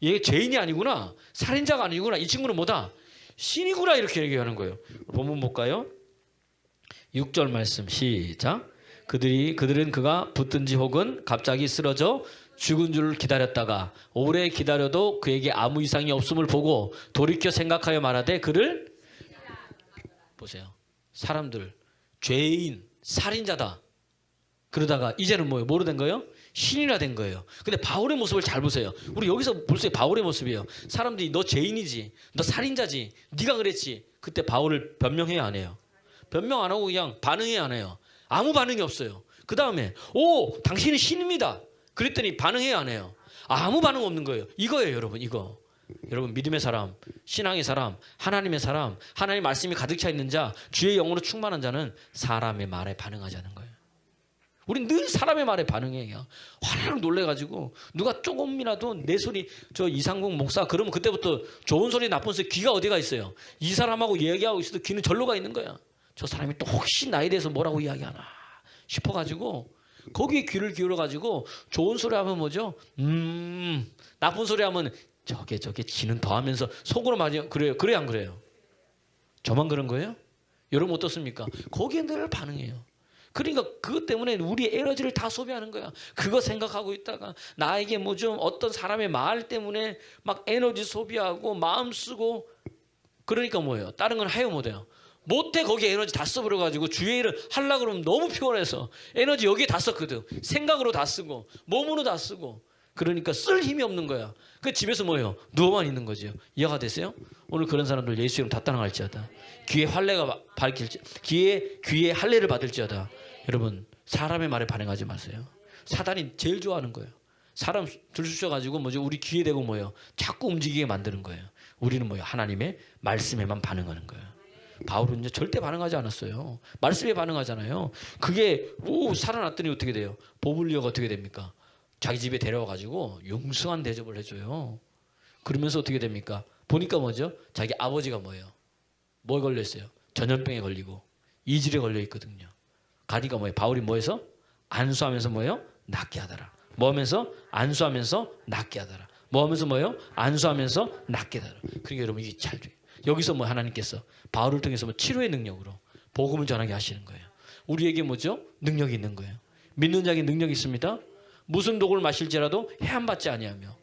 얘 죄인이 아니구나. 살인자가 아니구나. 이 친구는 뭐다? 신이구나. 이렇게 얘기하는 거예요. 본문 볼까요? 6절 말씀 시작. 그들은 그가 붙든지 혹은 갑자기 쓰러져 죽은 줄을 기다렸다가 오래 기다려도 그에게 아무 이상이 없음을 보고 돌이켜 생각하여 말하되 그를 보세요. 사람들 죄인 살인자다. 그러다가 이제는 뭐로 된 거예요? 신이라 된 거예요. 근데 바울의 모습을 잘 보세요. 우리 여기서 볼 수 있어요. 바울의 모습이에요. 사람들이 너 죄인이지, 너 살인자지, 네가 그랬지. 그때 바울을 변명해야 안 해요? 변명 안 하고 그냥 반응해야 안 해요? 아무 반응이 없어요. 그 다음에 당신은 신입니다. 그랬더니 반응해야 안 해요? 아무 반응 없는 거예요. 이거예요, 여러분. 이거. 여러분 믿음의 사람, 신앙의 사람, 하나님의 사람, 하나님의 말씀이 가득 차 있는 자, 주의 영으로 충만한 자는 사람의 말에 반응하자는 거예요. 우린 늘 사람의 말에 반응해요. 화나락 놀래가지고 누가 조금이라도 내 소리 저 이상국 목사 그러면 그때부터 좋은 소리 나쁜 소리 귀가 어디가 있어요? 이 사람하고 얘기하고 있어도 귀는 절로 가 있는 거야. 저 사람이 또 혹시 나에 대해서 뭐라고 이야기하나 싶어가지고 거기에 귀를 기울여가지고 좋은 소리 하면 뭐죠? 나쁜 소리 하면 저게 지는 더 하면서 속으로 말이요. 그래요 안 그래요? 저만 그런 거예요? 여러분 어떻습니까? 거기에 늘 반응해요. 그러니까 그것 때문에 우리 에너지를 다 소비하는 거야. 그거 생각하고 있다가 나에게 뭐 좀 어떤 사람의 말 때문에 막 에너지 소비하고 마음 쓰고 그러니까 뭐예요? 다른 건 해요 못해요? 못해. 거기에 에너지 다 써버려가지고 주의 일을 하려고 그러면 너무 피곤해서 에너지 여기에 다 썼거든. 생각으로 다 쓰고 몸으로 다 쓰고 그러니까 쓸 힘이 없는 거야. 그 집에서 뭐예요? 누워만 있는 거죠. 이해가 되세요? 오늘 그런 사람들 예수 이름 다 따라갈지어다. 귀에 활례가 밝힐지 귀에 할례를 받을지어다. 여러분 사람의 말에 반응하지 마세요. 사단이 제일 좋아하는 거예요. 사람 들쑤셔가지고 뭐죠? 우리 귀에 대고 뭐예요? 자꾸 움직이게 만드는 거예요. 우리는 뭐예요? 하나님의 말씀에만 반응하는 거예요. 바울은 이제 절대 반응하지 않았어요. 말씀에 반응하잖아요. 그게 살아났더니 어떻게 돼요? 보불리오가 어떻게 됩니까? 자기 집에 데려와가지고 융숭한 대접을 해줘요. 그러면서 어떻게 됩니까? 보니까 뭐죠? 자기 아버지가 뭐예요? 뭐에 걸렸어요? 전염병에 걸리고 이질에 걸려 있거든요. 가니까 뭐예요? 바울이 뭐해서? 안수하면서 뭐예요? 낫게 하더라. 뭐 하면서? 안수하면서 낫게 하더라. 뭐 하면서 뭐예요? 안수하면서 낫게 하더라. 그러니까 여러분 이게 잘 돼요. 여기서 뭐 하나님께서 바울을 통해서 뭐 치료의 능력으로 복음을 전하게 하시는 거예요. 우리에게 뭐죠? 능력이 있는 거예요. 믿는 자에게 능력이 있습니다. 무슨 독을 마실지라도 해함받지 아니하며.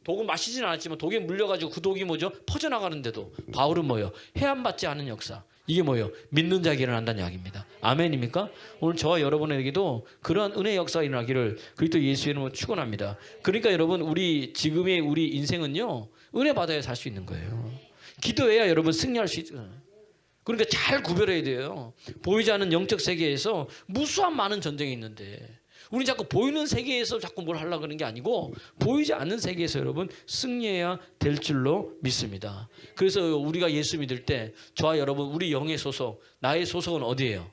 독을 마시진 않았지만 독에 물려가지고 그 독이 뭐죠? 퍼져나가는데도 바울은 뭐예요? 해함받지 않은 역사. 이게 뭐예요? 믿는 자에게 일어난다는 이야기입니다. 아멘입니까? 오늘 저와 여러분에게도 그런 은혜의 역사가 일어나기를 그리스도 예수의 이름으로 축원합니다. 그러니까 여러분 우리 지금의 우리 인생은요. 은혜 받아야 살 수 있는 거예요. 기도해야 여러분 승리할 수 있어요. 그러니까 잘 구별해야 돼요. 보이지 않는 영적 세계에서 무수한 많은 전쟁이 있는데 우리 자꾸 보이는 세계에서 자꾸 뭘 하려고 하는 게 아니고 보이지 않는 세계에서 여러분 승리해야 될 줄로 믿습니다. 그래서 우리가 예수 믿을 때 저와 여러분 우리 영의 소속, 나의 소속은 어디예요?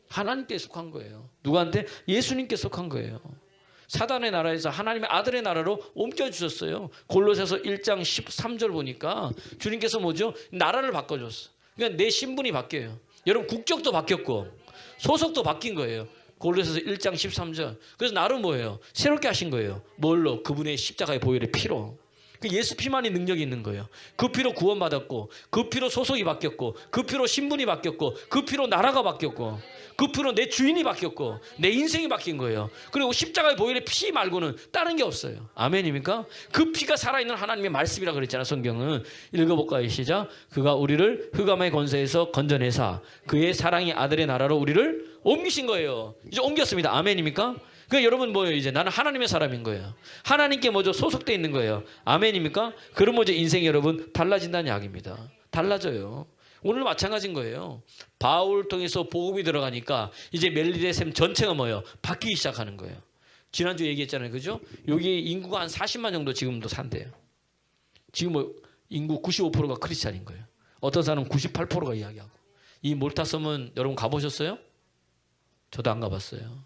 하나님께 속한 거예요. 누구한테? 예수님께 속한 거예요. 사단의 나라에서 하나님의 아들의 나라로 옮겨주셨어요. 골로새서 1장 13절 보니까 주님께서 뭐죠? 나라를 바꿔줬어. 그러니까 내 신분이 바뀌어요. 여러분 국적도 바뀌었고 소속도 바뀐 거예요. 골로새서 1장 13절. 그래서 나를 뭐예요? 새롭게 하신 거예요. 뭘로? 그분의 십자가의 보혈의 피로. 그 예수 피만이 능력이 있는 거예요. 그 피로 구원받았고 그 피로 소속이 바뀌었고 그 피로 신분이 바뀌었고 그 피로 나라가 바뀌었고 그 피로 내 주인이 바뀌었고 내 인생이 바뀐 거예요. 그리고 십자가의 보혈의 피 말고는 다른 게 없어요. 아멘입니까? 그 피가 살아있는 하나님의 말씀이라 그랬잖아. 성경은. 읽어볼까요? 시작. 그가 우리를 흑암의 권세에서 건져내사 그의 사랑의 아들의 나라로 우리를 옮기신 거예요. 이제 옮겼습니다. 아멘입니까? 그러니까 여러분 뭐예요? 이제 나는 하나님의 사람인 거예요. 하나님께 먼저 소속되어 있는 거예요. 아멘입니까? 그럼 먼저 인생이 여러분 달라진다는 이야기입니다. 달라져요. 오늘 마찬가지인 거예요. 바울 통해서 복음이 들어가니까 이제 멜리데 샘 전체가 뭐예요? 바뀌기 시작하는 거예요. 지난주에 얘기했잖아요. 그죠? 여기 인구가 한 40만 정도 지금도 산대요. 지금 뭐 인구 95%가 크리스찬인 거예요. 어떤 사람은 98%가 이야기하고. 이 몰타섬은 여러분 가보셨어요? 저도 안 가봤어요.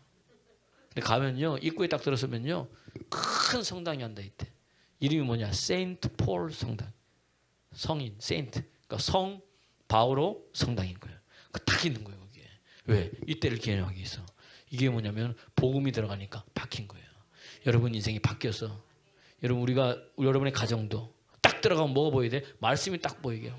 근데 가면요. 입구에 딱 들어서면요. 큰 성당이 앉아 있대. 이름이 뭐냐? 세인트 폴 성당. 성인, 세인트. 그러니까 성 바오로 성당인 거예요. 그 딱 있는 거예요, 거기에. 왜? 이때를 기념하기 위해서. 이게 뭐냐면 복음이 들어가니까 바뀐 거예요. 여러분 인생이 바뀌어서 여러분 여러분의 가정도 딱 들어가면 뭐가 보여야 돼? 말씀이 딱 보이게.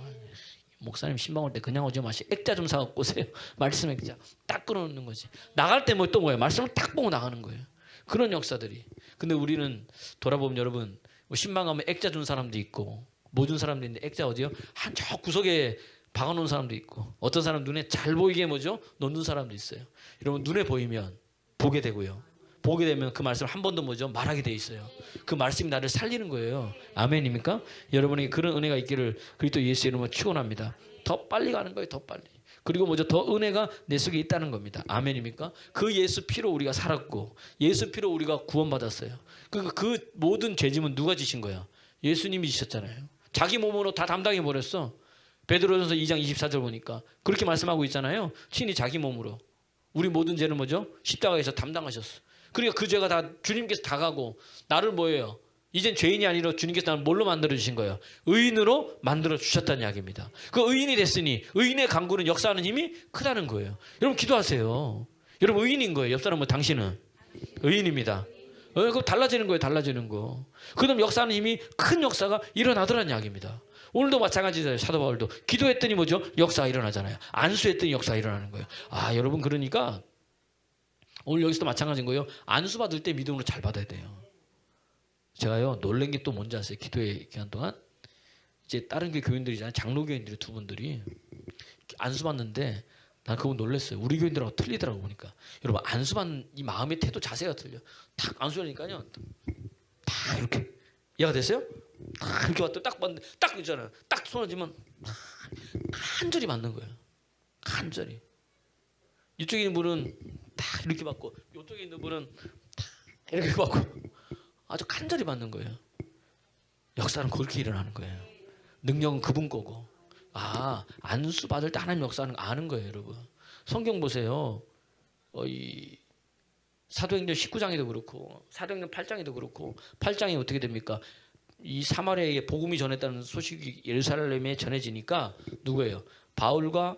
목사님 신방 올 때 그냥 오지 마시. 액자 좀 사갖고 오세요. 말씀 액자 딱 끊어놓는 거지. 나갈 때 뭐 또 뭐예요? 말씀을 딱 보고 나가는 거예요. 그런 역사들이. 근데 우리는 돌아보면 여러분 뭐 신방 가면 액자 준 사람도 있고 뭐 준 사람도 있는데 액자 어디요? 한 저 구석에 박아놓은 사람도 있고 어떤 사람 눈에 잘 보이게 뭐죠? 놓는 사람도 있어요. 여러분 눈에 보이면 보게 되고요. 보게 되면 그 말씀을 한 번도 뭐죠? 말하게 돼 있어요. 그 말씀이 나를 살리는 거예요. 아멘입니까? 여러분에게 그런 은혜가 있기를 그리스도 예수 이름으로 축원합니다. 더 빨리 가는 거예요. 더 빨리. 그리고 뭐죠? 더 은혜가 내 속에 있다는 겁니다. 아멘입니까? 그 예수 피로 우리가 살았고 예수 피로 우리가 구원받았어요. 그 모든 죄짐은 누가 지신 거예요? 예수님이 지셨잖아요. 자기 몸으로 다 담당해 버렸어. 베드로전서 2장 24절 보니까 그렇게 말씀하고 있잖아요. 친히 자기 몸으로 우리 모든 죄는 뭐죠? 십자가에서 담당하셨어. 그러니까 그 죄가 다 주님께서 다 가고 나를 뭐예요? 이젠 죄인이 아니라 주님께서 나를 뭘로 만들어 주신 거예요? 의인으로 만들어 주셨다는 이야기입니다. 그 의인이 됐으니 의인의 강구는 역사하는 힘이 크다는 거예요. 여러분 기도하세요. 여러분 의인인 거예요. 옆 사람 뭐 당신은 의인입니다. 그럼 달라지는 거예요. 달라지는 거. 그럼 역사하는 힘이 큰 역사가 일어나더라는 이야기입니다. 오늘도 마찬가지잖아요. 사도 바울도 기도했더니 뭐죠? 역사가 일어나잖아요. 안수했더니 역사가 일어나는 거예요. 아 여러분 그러니까 오늘 여기서도 마찬가지인 거예요. 안수 받을 때 믿음으로 잘 받아야 돼요. 제가요 놀란 게 또 뭔지 아세요? 기도의 기간 동안 이제 다른 교회 교인들이잖아요. 장로 교인들이 두 분들이 안수 받는데 난 그거 놀랐어요. 우리 교인들하고 틀리더라고 보니까. 여러분 안수 받는 이 마음의 태도 자세가 틀려. 탁 안수하니까요. 탁 이렇게 이해가 됐어요? 딱 이렇게 왔다 딱 봤는데 딱 있잖아요. 딱 손을 쥐면 간절히 맞는 거예요. 간절히. 이쪽에 있는 분은 딱 이렇게 받고 이쪽에 있는 분은 딱 이렇게 받고 아주 간절히 맞는 거예요. 역사는 그렇게 일어나는 거예요. 능력은 그분 거고 안수 받을 때 하나님 역사하는 거 아는 거예요, 여러분. 성경 보세요. 이 사도행전 19장에도 그렇고 사도행전 8장에도 그렇고 8장에 어떻게 됩니까? 이 사마리아에 복음이 전했다는 소식이 예루살렘에 전해지니까 누구예요? 바울과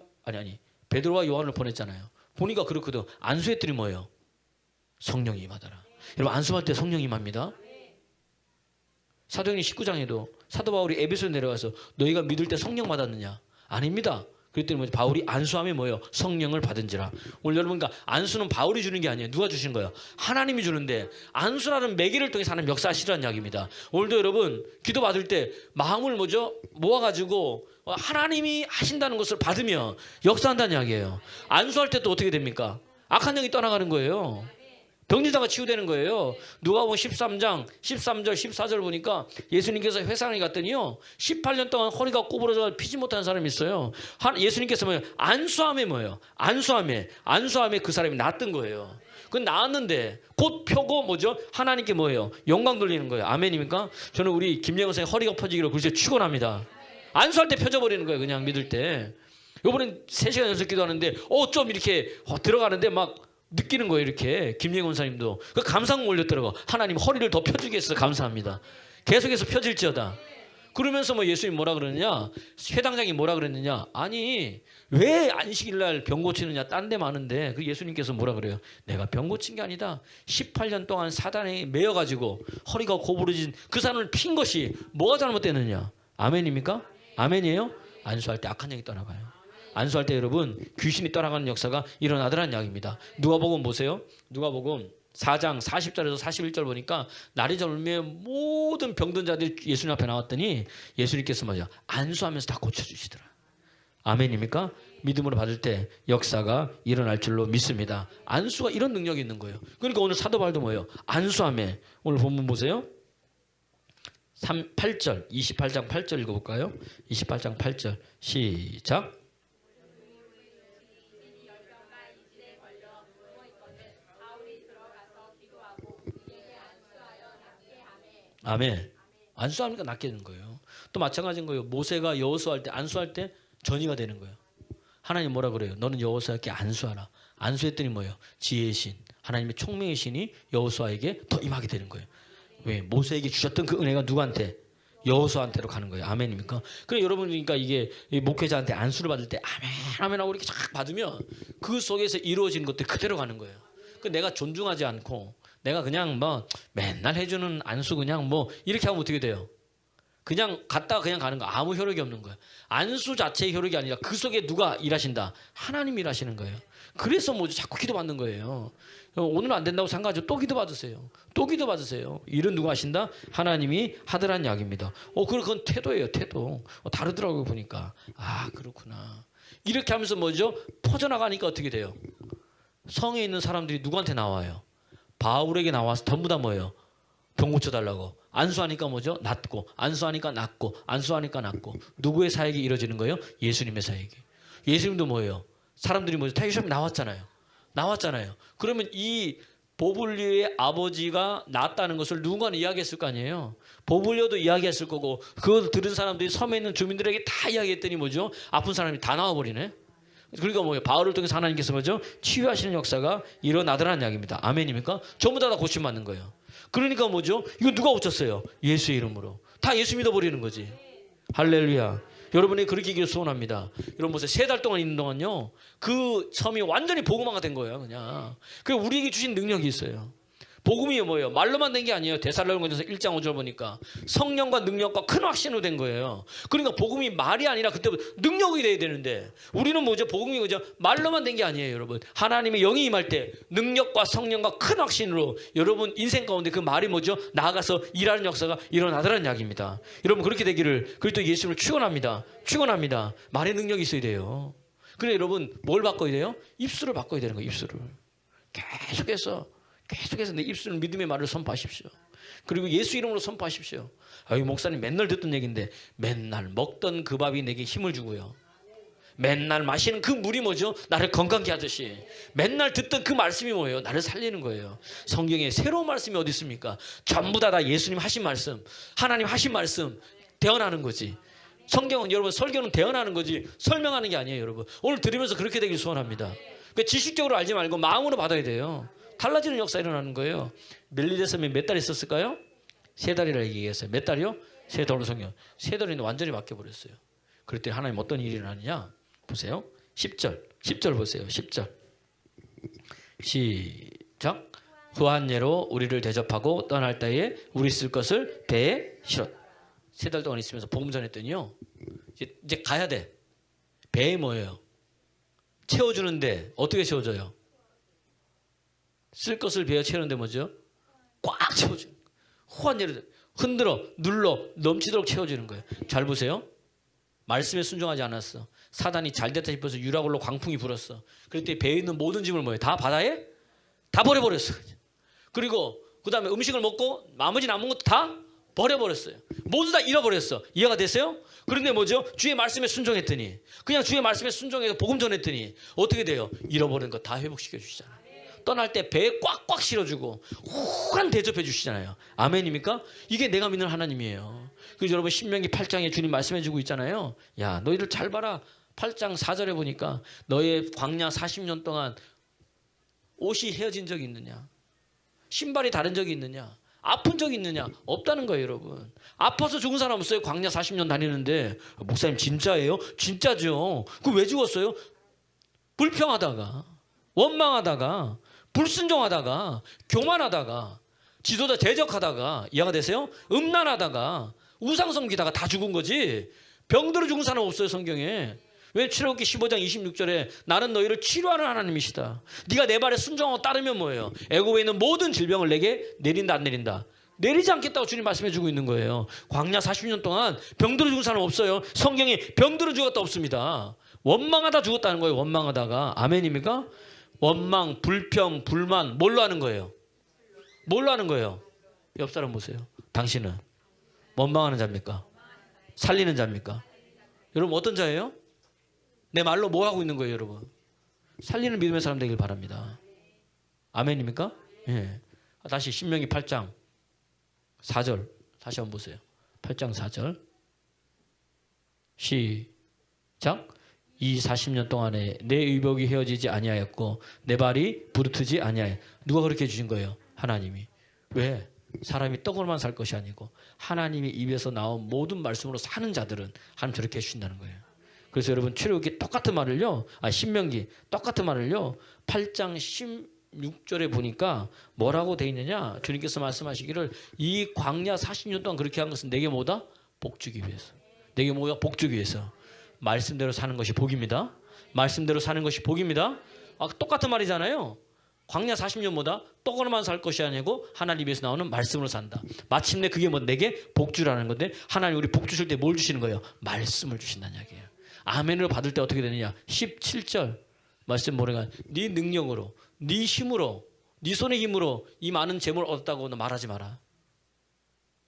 베드로와 요한을 보냈잖아요. 보니까 그렇거든. 안수했더니 뭐예요? 성령이 임하더라. 여러분 안수할 때 성령이 임합니다. 사도행전 19장에도 사도 바울이 에베소에 내려가서 너희가 믿을 때 성령 받았느냐? 아닙니다. 그랬더니 뭐지? 바울이 안수하면 뭐예요? 성령을 받은지라. 오늘 여러분 그러니까 안수는 바울이 주는 게 아니에요. 누가 주신 거예요? 하나님이 주는데 안수라는 매개를 통해서 하나님 역사하시라는 이야기입니다. 오늘도 여러분 기도 받을 때 마음을 모아가지고 하나님이 하신다는 것을 받으며 역사한다는 이야기예요. 안수할 때 또 어떻게 됩니까? 악한 영이 떠나가는 거예요. 병리자가 치유되는 거예요. 누가복음 13장 13절 14절 보니까 예수님께서 회상에 갔더니요 18년 동안 허리가 꼬부러져 피지 못하는 사람이 있어요. 예수님께서 뭐예요? 안수함에 뭐예요? 안수함에 그 사람이 낫던 거예요. 그 나았는데 곧 펴고 뭐죠? 하나님께 뭐예요? 영광 돌리는 거예요. 아멘입니까? 저는 우리 김영은 선생 허리가 펴지기를 글쎄 축원합니다. 안수할 때 펴져 버리는 거예요. 그냥 믿을 때. 요번엔 3시간 연속 기도하는데 좀 이렇게 들어가는데 막 느끼는 거예요. 이렇게 김영훈 사님도 그 감상 올렸더라고. 하나님 허리를 더 펴주겠어. 감사합니다. 계속해서 펴질지어다. 그러면서 뭐 예수님 뭐라 그러느냐? 회당장이 뭐라 그랬느냐? 아니 왜 안식일날 병 고치느냐? 딴 데 많은데 그 예수님께서 뭐라 그래요? 내가 병 고친 게 아니다. 18년 동안 사단에 매여가지고 허리가 고부러진 그 사람을 핀 것이 뭐가 잘못됐느냐? 아멘입니까? 아멘이에요? 안수할 때 악한 영이 떠나가요. 안수할 때 여러분 귀신이 떠나가는 역사가 일어나더라는 이야기입니다. 누가복음 보세요. 누가복음 4장 40절에서 41절 보니까 날이 젊으면 모든 병든 자들이 예수님 앞에 나왔더니 예수님께서 뭐죠? 안수하면서 다 고쳐주시더라. 아멘입니까? 믿음으로 받을 때 역사가 일어날 줄로 믿습니다. 안수가 이런 능력이 있는 거예요. 그러니까 오늘 사도 바울도 뭐예요? 안수함에 오늘 본문 보세요. 8절 28장 8절 읽어볼까요? 28장 8절 시작. 아멘. 안수하니까 낫게 되는 거예요. 또 마찬가지인 거예요. 모세가 여호수아할 때 안수할 때 전이가 되는 거예요. 하나님 뭐라 그래요? 너는 여호수아에게 안수하라. 안수했더니 뭐예요? 지혜의 신, 하나님의 총명의 신이 여호수아에게 더 임하게 되는 거예요. 왜? 모세에게 주셨던 그 은혜가 누구한테? 여호수아한테로 가는 거예요. 아멘입니까? 그래 여러분 그러니까 이게 목회자한테 안수를 받을 때 아멘 아멘하고 이렇게 쫙 받으면 그 속에서 이루어진 것들 그대로 가는 거예요. 그 내가 존중하지 않고 내가 그냥 뭐 맨날 해주는 안수 그냥 뭐 이렇게 하면 어떻게 돼요? 그냥 갔다가 그냥 가는 거 아무 효력이 없는 거예요. 안수 자체의 효력이 아니라 그 속에 누가 일하신다? 하나님이 일하시는 거예요. 그래서 뭐죠? 자꾸 기도 받는 거예요. 오늘 안 된다고 상관없이 또 기도 받으세요. 또 기도 받으세요. 일은 누가 하신다? 하나님이 하더란 이야기입니다. 그건 태도예요. 태도. 다르더라고요 보니까. 아 그렇구나. 이렇게 하면서 뭐죠? 퍼져나가니까 어떻게 돼요? 성에 있는 사람들이 누구한테 나와요? 바울에게 나와서 전부 다 뭐예요? 병 고쳐달라고. 안수하니까 뭐죠? 낫고, 안수하니까 낫고, 안수하니까 낫고. 누구의 사역이 이루어지는 거예요? 예수님의 사역이. 예수님도 뭐예요? 사람들이 뭐죠? 태교시험에 나왔잖아요. 그러면 이 보블리오의 아버지가 낫다는 것을 누군가는 이야기했을 거 아니에요? 보블리오도 이야기했을 거고, 그걸 들은 사람들이 섬에 있는 주민들에게 다 이야기했더니 뭐죠? 아픈 사람이 다 나와버리네? 그러니까 뭐예요? 바울을 통해서 하나님께서 뭐죠? 치유하시는 역사가 일어나더라는 이야기입니다. 아멘입니까? 전부 다 고침받는 거예요. 그러니까 뭐죠? 이거 누가 고쳤어요? 예수의 이름으로. 다 예수 믿어버리는 거지. 할렐루야. 여러분이 그렇게 기를 소원합니다. 여러분 보세요. 3달 동안 있는 동안요. 그 섬이 완전히 복음화가 된 거예요. 그냥. 그 우리에게 주신 능력이 있어요. 복음이 뭐예요? 말로만 된 게 아니에요. 데살로니가전서 1장 5절 보니까 성령과 능력과 큰 확신으로 된 거예요. 그러니까 복음이 말이 아니라 그때부터 능력이 돼야 되는데 우리는 뭐죠? 복음이 뭐죠? 말로만 된 게 아니에요, 여러분. 하나님의 영이 임할 때 능력과 성령과 큰 확신으로 여러분 인생 가운데 그 말이 뭐죠? 나아가서 일하는 역사가 일어나더라는 이야기입니다. 여러분 그렇게 되기를 그리스도 예수님을 축원합니다. 말의 능력이 있어야 돼요. 그래 여러분 뭘 바꿔야 돼요? 입술을 바꿔야 되는 거예요. 입술을 계속해서 내 입술은 믿음의 말을 선포하십시오. 그리고 예수 이름으로 선포하십시오. 이 목사님 맨날 듣던 얘기인데 맨날 먹던 그 밥이 내게 힘을 주고요. 맨날 마시는 그 물이 뭐죠? 나를 건강케 하듯이 맨날 듣던 그 말씀이 뭐예요? 나를 살리는 거예요. 성경에 새로운 말씀이 어디 있습니까? 전부 다 예수님 하신 말씀, 하나님 하신 말씀 대언하는 거지. 성경은 여러분 설교는 대언하는 거지 설명하는 게 아니에요, 여러분. 오늘 들으면서 그렇게 되길 소원합니다. 그러니까 지식적으로 알지 말고 마음으로 받아야 돼요. 달라지는 역사 일어나는 거예요. 멜리데섬이 몇 달 있었을까요? 3달이라 얘기했어요. 몇 달이요? 3달. 성경 3달인데 완전히 바뀌어버렸어요. 그랬더니 하나님 어떤 일이 일어나느냐 보세요. 10절 보세요. 10절 시작. 후한 예로 우리를 대접하고 떠날 때에 우리 쓸 것을 배에 실었. 3달 동안 있으면서 복음 전했더니요, 이제 가야 돼. 배에 뭐예요? 채워주는데 어떻게 채워줘요? 쓸 것을 배에 채우는데 뭐죠? 꽉 채워주는 거예요. 후한 예로 흔들어 눌러 넘치도록 채워주는 거예요. 잘 보세요. 말씀에 순종하지 않았어. 사단이 잘됐다 싶어서 유라굴로 광풍이 불었어. 그랬더니 배에 있는 모든 짐을 뭐예요? 다 바다에 다 버려버렸어. 그리고 그 다음에 음식을 먹고 나머지 남은 것도 다 버려버렸어요. 모두 다 잃어버렸어. 이해가 됐어요? 그런데 뭐죠? 주의 말씀에 순종했더니, 그냥 주의 말씀에 순종해서 복음 전했더니 어떻게 돼요? 잃어버린 거 다 회복시켜 주시잖아요. 떠날 때 배에 꽉꽉 실어주고 호란 대접해 주시잖아요. 아멘입니까? 이게 내가 믿는 하나님이에요. 그래서 여러분 신명기 8장에 주님 말씀해 주고 있잖아요. 야, 너희들 잘 봐라. 8장 4절에 보니까 너의 광야 40년 동안 옷이 헤어진 적이 있느냐? 신발이 다른 적이 있느냐? 아픈 적이 있느냐? 없다는 거예요, 여러분. 아파서 죽은 사람 없어요. 광야 40년 다니는데. 목사님 진짜예요? 진짜죠. 그 왜 죽었어요? 불평하다가, 원망하다가, 불순종하다가, 교만하다가, 지도자 대적하다가, 이해가 되세요? 음란하다가, 우상 섬기다가 다 죽은 거지. 병들어 죽은 사람 없어요, 성경에. 왜 출애굽기 15장 26절에 나는 너희를 치료하는 하나님이시다. 네가 내 말에 순종하고 따르면 뭐예요? 애굽에 있는 모든 질병을 내게 내린다 안 내린다? 내리지 않겠다고 주님 말씀해 주고 있는 거예요. 광야 40년 동안 병들어 죽은 사람 없어요. 성경에 병들어 죽었다 없습니다. 원망하다 죽었다는 거예요. 원망하다가. 아멘입니까? 원망, 불평, 불만 뭘로 하는 거예요? 뭘로 하는 거예요? 옆 사람 보세요. 당신은 원망하는 자입니까? 살리는 자입니까? 여러분 어떤 자예요? 내 말로 뭐 하고 있는 거예요, 여러분? 살리는 믿음의 사람 되길 바랍니다. 아멘입니까? 예. 다시 신명기 8장 4절 다시 한번 보세요. 8장 4절 시작. 이 40년 동안에 내 의복이 헤어지지 아니하였고 내 발이 부르트지 아니하였. 누가 그렇게 해주신 거예요? 하나님이. 왜? 사람이 떡으로만 살 것이 아니고 하나님의 입에서 나온 모든 말씀으로 사는 자들은 하나님 저렇게 해주신다는 거예요. 그래서 여러분 출애굽기 똑같은 말을요, 신명기 똑같은 말을요 8장 16절에 보니까 뭐라고 돼 있느냐, 주님께서 말씀하시기를 이 광야 40년 동안 그렇게 한 것은 내게 뭐다? 복 주기 위해서. 내게 뭐야? 복 주기 위해서. 말씀대로 사는 것이 복입니다. 말씀대로 사는 것이 복입니다. 똑같은 말이잖아요. 광야 40년 뭐다? 떡으로만 살 것이 아니고 하나님 입에서 나오는 말씀으로 산다. 마침내 그게 뭐 내게 복 주라는 건데, 하나님 우리 복 주실 때 뭘 주시는 거예요? 말씀을 주신다는 이야기예요. 아멘을 받을 때 어떻게 되느냐? 17절 말씀 뭐래가? 네 능력으로, 네 힘으로, 네 손의 힘으로 이 많은 재물을 얻었다고 말하지 마라.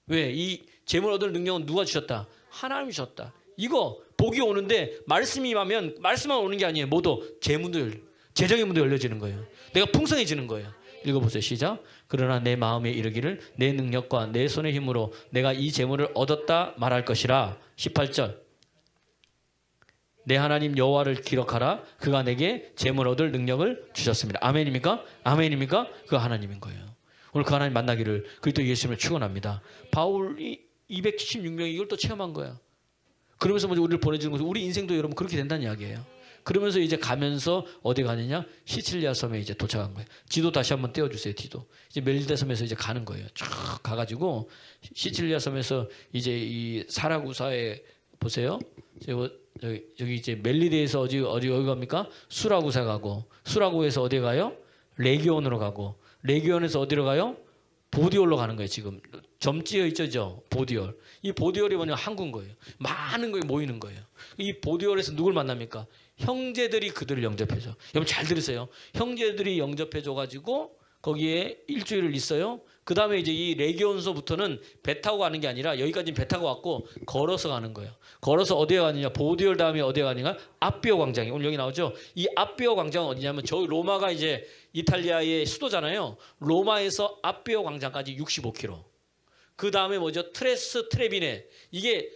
왜? 이 재물 얻을 능력은 누가 주셨다? 하나님이 주셨다. 이거 복이 오는데 말씀이 임하면 말씀만 오는 게 아니에요. 모두 재정의 문도 열려지는 거예요. 내가 풍성해지는 거예요. 읽어보세요. 시작. 그러나 내 마음에 이르기를 내 능력과 내 손의 힘으로 내가 이 재물을 얻었다 말할 것이라. 18절. 내 하나님 여호와를 기록하라. 그가 내게 재물 얻을 능력을 주셨습니다. 아멘입니까? 아멘입니까? 그 하나님인 거예요. 오늘 그 하나님 만나기를 그리스도 예수님을 축원합니다. 바울이 276명이 이걸 또 체험한 거야. 그러면서 먼저 우리를 보내주는 것은 우리 인생도 여러분 그렇게 된다는 이야기예요. 그러면서 이제 가면서 어디 가느냐? 시칠리아 섬에 이제 도착한 거예요. 지도 다시 한번 떼어주세요. 지도. 이제 멜리데 섬에서 이제 가는 거예요. 쭉 가가지고 시칠리아 섬에서 이제 이 사라구사에 보세요. 여기 이제 멜리데에서 어디 갑니까? 수라구사 가고, 수라구에서 어디 가요? 레기온으로 가고, 레기온에서 어디로 가요? 보디올로 가는 거예요. 지금 점 찍어 있죠, 보디올. 이 보디올이 뭐냐? 항구인 거예요. 많은 거에 모이는 거예요. 이 보디올에서 누굴 만납니까? 형제들이 그들을 영접해줘. 여러분 잘 들으세요. 형제들이 영접해줘가지고 거기에 일주일을 있어요. 그 다음에 이제 이 레기온서부터는 배 타고 가는 게 아니라 여기까지는 배 타고 왔고 걸어서 가는 거예요. 걸어서 어디에 가느냐? 보디올 다음에 어디에 가느냐? 아비오 광장이 오늘 여기 나오죠. 이 아비오 광장은 어디냐면 저기 로마가 이제 이탈리아의 수도잖아요. 로마에서 아비오 광장까지 65km. 그 다음에 뭐죠? 트레스 트레비네. 이게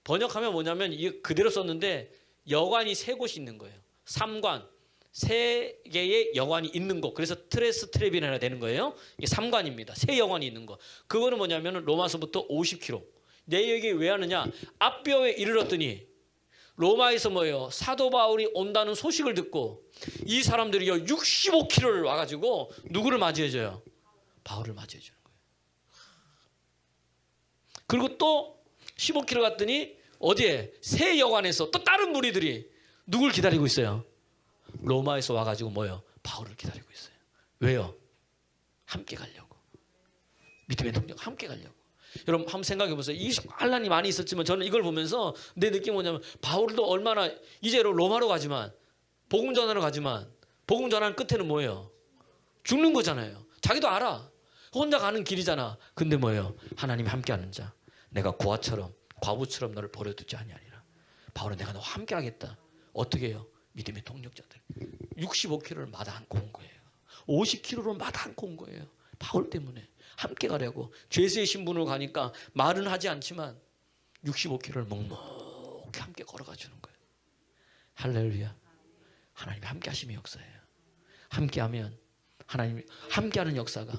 번역하면 뭐냐면 이게 그대로 썼는데 여관이 세 곳이 있는 거예요. 삼관, 세 개의 여관이 있는 곳. 그래서 트레스 트레비나가 되는 거예요. 이게 삼관입니다. 세 여관이 있는 거. 그거는 뭐냐면 로마서부터 50km. 내 얘기 왜 하느냐? 앞뼈에 이르렀더니 로마에서 뭐예요? 사도 바울이 온다는 소식을 듣고 이 사람들이요 65km를 와가지고 누구를 맞이해줘요? 바울을 맞이해주는 거예요. 그리고 또 15km 갔더니 어디에? 새 여관에서 또 다른 무리들이 누굴 기다리고 있어요? 로마에서 와가지고 뭐예요? 바울을 기다리고 있어요. 왜요? 함께 가려고. 믿음의 동력 함께 가려고. 여러분 한번 생각해 보세요. 이 환란이 많이 있었지만 저는 이걸 보면서 내 느낌이 뭐냐면 바울도 얼마나 이제로 로마로 가지만 복음 전하러 가지만 복음 전하는 끝에는 뭐예요? 죽는 거잖아요. 자기도 알아. 혼자 가는 길이잖아. 근데 뭐예요? 하나님이 함께하는 자. 내가 고아처럼 과부처럼 너를 버려두지 아니하리라. 바울은 내가 너와 함께하겠다. 어떻게 해요? 믿음의 동력자들. 65km를 마다 안고 온 거예요. 50km를 마다 안고 온 거예요. 바울 때문에. 함께 가려고. 죄수의 신분으로 가니까 말은 하지 않지만 65km를 묵묵히 함께 걸어가 주는 거예요. 할렐루야. 하나님이 함께 하심의 역사예요. 함께하면 하나님이 함께하는 역사가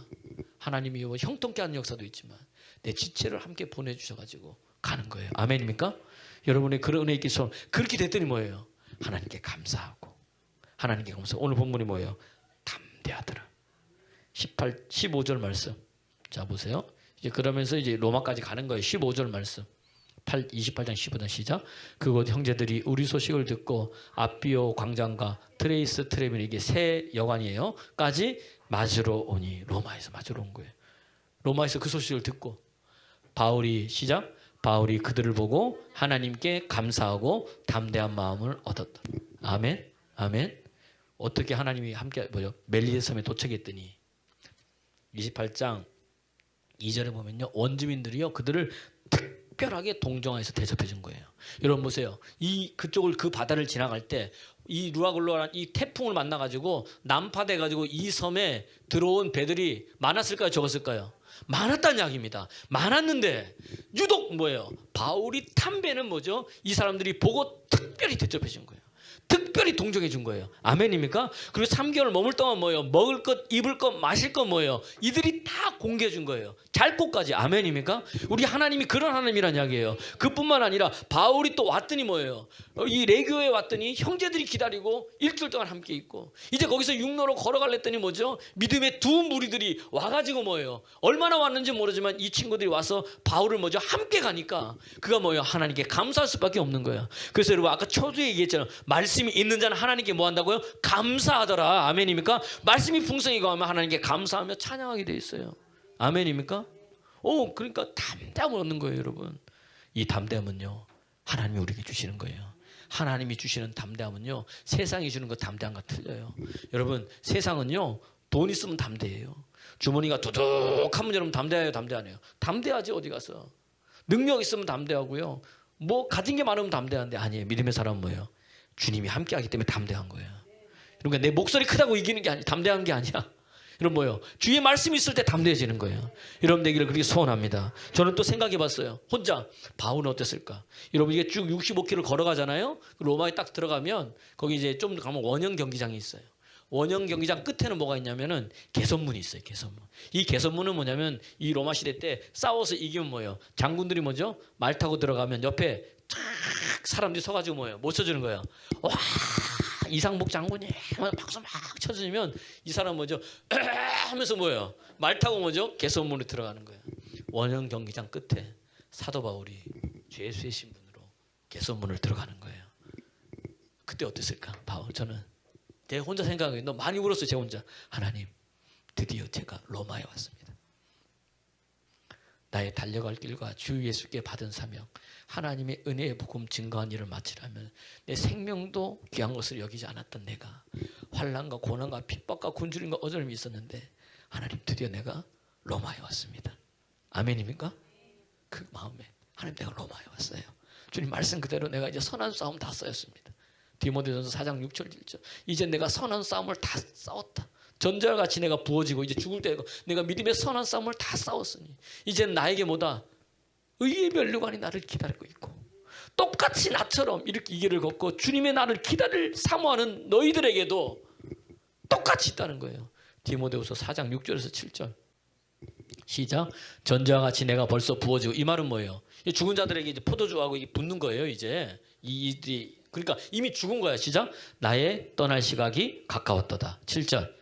하나님이 뭐 형통케 하는 역사도 있지만 내 지체를 함께 보내주셔가지고 가는 거예요. 아멘입니까? 여러분의 그런 은혜 있기 전 그렇게 됐더니 뭐예요? 하나님께 감사하고 하나님께 감사하고 오늘 본문이 뭐예요? 담대하더라. 15절 말씀. 자 보세요. 이제 그러면서 이제 로마까지 가는 거예요. 15절 말씀. 28장 15절 시작. 그곳 형제들이 우리 소식을 듣고 앞비오 광장과 트레이스 트레빈 이게 세 여관이에요. 까지 맞으러 오니 로마에서 맞으러 온 거예요. 로마에서 그 소식을 듣고 바울이 시작. 바울이 그들을 보고 하나님께 감사하고 담대한 마음을 얻었다. 아멘. 아멘. 어떻게 하나님이 함께 뭐죠? 멜리데 섬에 도착했더니 28장 2절에 보면요. 원주민들이요. 그들을 특별하게 동정하여서 대접해 준 거예요. 여러분 보세요. 이 그쪽을 그 바다를 지나갈 때 이 루아글로라는 이 태풍을 만나 가지고 난파돼 가지고 이 섬에 들어온 배들이 많았을까요? 적었을까요? 많았다는 이야기입니다. 많았는데 유독 뭐예요? 바울이 탄 배는 뭐죠? 이 사람들이 보고 특별히 대접해 준 거예요. 특별히 동정해 준 거예요. 아멘입니까? 그리고 3개월 머물 동안 뭐예요? 먹을 것, 입을 것, 마실 것 뭐예요? 이들이 다 공개해 준 거예요. 잘 곳까지. 아멘입니까? 우리 하나님이 그런 하나님이란 이야기예요. 그뿐만 아니라 바울이 또 왔더니 뭐예요? 이 레교에 왔더니 형제들이 기다리고 일주일 동안 함께 있고 이제 거기서 육로로 걸어갈랬더니 뭐죠? 믿음의 두 무리들이 와가지고 뭐예요? 얼마나 왔는지 모르지만 이 친구들이 와서 바울을 뭐죠? 함께 가니까 그가 뭐예요? 하나님께 감사할 수밖에 없는 거예요. 그래서 여러분 아까 초두에 얘기했잖아요. 말씀이 있는 자는 하나님께 뭐 한다고요? 감사하더라. 아멘입니까? 말씀이 풍성히 가면 하나님께 감사하며 찬양하게 돼 있어요. 아멘입니까? 그러니까 담대함을 얻는 거예요, 여러분. 이 담대함은요, 하나님이 우리에게 주시는 거예요. 하나님이 주시는 담대함은요, 세상이 주는 그 담대함과 틀려요. 여러분, 세상은요, 돈 있으면 담대해요. 주머니가 두둑하면 여러분 담대해요, 담대 안 해요? 담대하지, 어디 가서. 능력 있으면 담대하고요. 뭐 가진 게 많으면 담대한데 아니에요. 믿음의 사람은 뭐예요? 주님이 함께하기 때문에 담대한 거예요. 그러니까 내 목소리 크다고 이기는 게 아니야. 담대한 게 아니야. 여러분 뭐예요? 주의 말씀이 있을 때 담대해지는 거예요. 여러분 되기를 그렇게 소원합니다. 저는 또 생각해 봤어요. 혼자 바울은 어땠을까? 여러분 이게 쭉 65km 걸어가잖아요. 로마에 딱 들어가면 거기 이제 좀 가면 원형 경기장이 있어요. 원형 경기장 끝에는 뭐가 있냐면은 개선문이 있어요. 개선문. 이 개선문은 뭐냐면 이 로마 시대 때 싸워서 이기면 뭐예요? 장군들이 뭐죠? 말 타고 들어가면 옆에 쫙 사람들이 서가지고 뭐예요? 못 쳐주는 거예요. 와 이상복 장군이 박수 막 쳐주면 이 사람 뭐죠? 하면서 뭐예요? 말 타고 뭐죠? 개선문으로 들어가는 거예요. 원형 경기장 끝에 사도 바울이 죄수의 신분으로 개선문을 들어가는 거예요. 그때 어땠을까? 바울 저는 내 혼자 생각하기에 너 많이 울었어요. 제 혼자. 하나님 드디어 제가 로마에 왔습니다. 나의 달려갈 길과 주 예수께 받은 사명 하나님의 은혜의 복음 증거한 일을 마치려면 내 생명도 귀한 것을 여기지 않았던 내가 환난과 고난과 핍박과 굶주림과 어려움이 있었는데 하나님 드디어 내가 로마에 왔습니다. 아멘입니까? 그 마음에 하나님 내가 로마에 왔어요. 주님 말씀 그대로 내가 이제 선한 싸움 다 싸웠습니다. 디모데전서 4장 6절 7절 이제 내가 선한 싸움을 다 싸웠다. 전자와 같이 내가 부어지고 이제 죽을 때 내가 믿음의 선한 싸움을 다 싸웠으니 이제 나에게 뭐다? 의의 면류관이 나를 기다리고 있고 똑같이 나처럼 이렇게 이 길을 걷고 주님의 나를 기다릴 사모하는 너희들에게도 똑같이 있다는 거예요. 디모데후서 4장 6절에서 7절. 시작. 전자와 같이 내가 벌써 부어지고. 이 말은 뭐예요? 죽은 자들에게 이제 포도주하고 이게 붓는 거예요. 이제 이들이 그러니까 이미 죽은 거야. 시작. 나의 떠날 시각이 가까웠도다. 7절.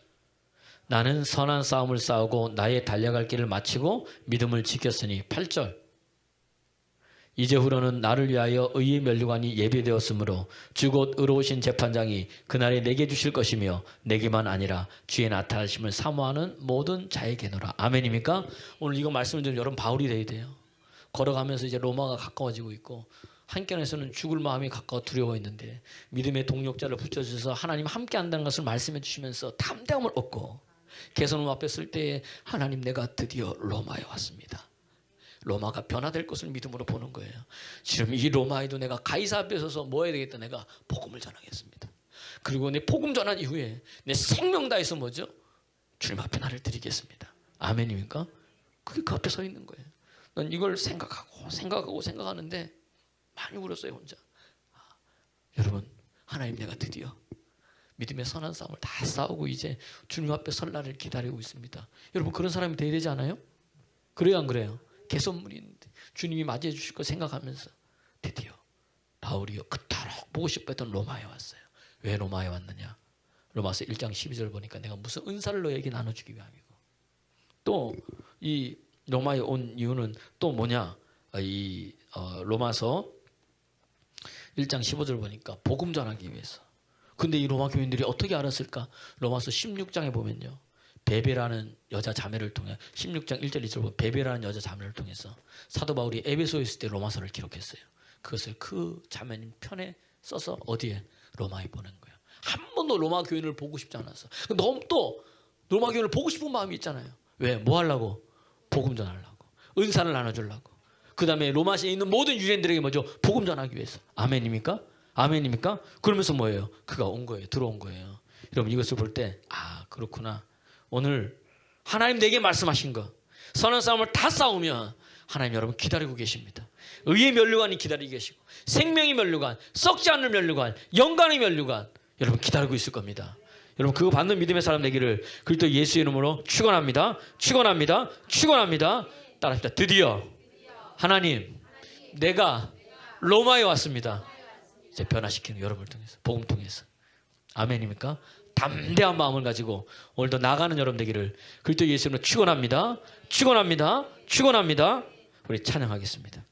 나는 선한 싸움을 싸우고 나의 달려갈 길을 마치고 믿음을 지켰으니. 8절. 이제후로는 나를 위하여 의의 면류관이 예비되었으므로 주 곧 의로우신 재판장이 그날에 내게 주실 것이며 내게만 아니라 주의 나타나심을 사모하는 모든 자에게노라. 아멘입니까? 오늘 이거 말씀을 드리면 여러분 바울이 돼야 돼요. 걸어가면서 이제 로마가 가까워지고 있고 한켠에서는 죽을 마음이 가까워 두려워 있는데 믿음의 동력자를 붙여주셔서 하나님 함께 한다는 것을 말씀해 주시면서 담대함을 얻고 개선문 앞에 쓸 때에 하나님 내가 드디어 로마에 왔습니다. 로마가 변화될 것을 믿음으로 보는 거예요. 지금 이 로마에도 내가 가이사 앞에 서서 뭐 해야 되겠다. 내가 복음을 전하겠습니다. 그리고 내 복음 전한 이후에 내 생명 다해서 뭐죠? 주님 앞에 나를 드리겠습니다. 아멘입니까? 그게 그 앞에 서 있는 거예요. 난 이걸 생각하는데 많이 울었어요 혼자. 여러분 하나님 내가 드디어 믿음의 선한 싸움을 다 싸우고 이제 주님 앞에 설 날을 기다리고 있습니다. 여러분 그런 사람이 돼야 되지 않아요? 그래요 안 그래요? 개선문이 있는데 주님이 맞이해 주실 거 생각하면서 드디어 바울이요 그토록 보고 싶었던 로마에 왔어요. 왜 로마에 왔느냐? 로마서 1장 12절 보니까 내가 무슨 은사를 너에게 나눠주기 위함이고 또 이 로마에 온 이유는 또 뭐냐? 로마서 1장 15절 보니까 복음 전하기 위해서. 근데 이 로마 교인들이 어떻게 알았을까? 로마서 16장에 보면요. 베베라는 여자 자매를 통해 16장 1절 2절 보면 베베라는 여자 자매를 통해서 사도 바울이 에베소에 있을 때 로마서를 기록했어요. 그것을 그 자매님 편에 써서 어디에? 로마에 보낸 거예요. 한 번도 로마 교인을 보고 싶지 않았어. 너무 또 로마 교인을 보고 싶은 마음이 있잖아요. 왜? 뭐 하려고? 복음 전하려고. 은사를 나눠주려고. 그 다음에 로마시에 있는 모든 유대인들에게 뭐죠? 복음 전하기 위해서. 아멘입니까? 아멘입니까? 그러면서 뭐예요? 그가 온 거예요. 들어온 거예요. 여러분 이것을 볼 때 그렇구나. 오늘 하나님 내게 말씀하신 거 선한 싸움을 다 싸우면 하나님 여러분 기다리고 계십니다. 의의 면류관이 기다리고 계시고 생명의 면류관, 썩지 않는 면류관, 영광의 면류관 여러분 기다리고 있을 겁니다. 여러분 그거 받는 믿음의 사람 되기를 그리스도 예수의 이름으로 축원합니다. 축원합니다. 축원합니다. 따라합시다. 드디어 하나님 내가 로마에 왔습니다. 이제 변화시키는 여러분을 통해서 복음 통해서. 아멘입니까? 담대한 마음을 가지고 오늘도 나가는 여러분 되기를 그리스도 예수님으로 축원합니다. 축원합니다. 축원합니다. 우리 찬양하겠습니다.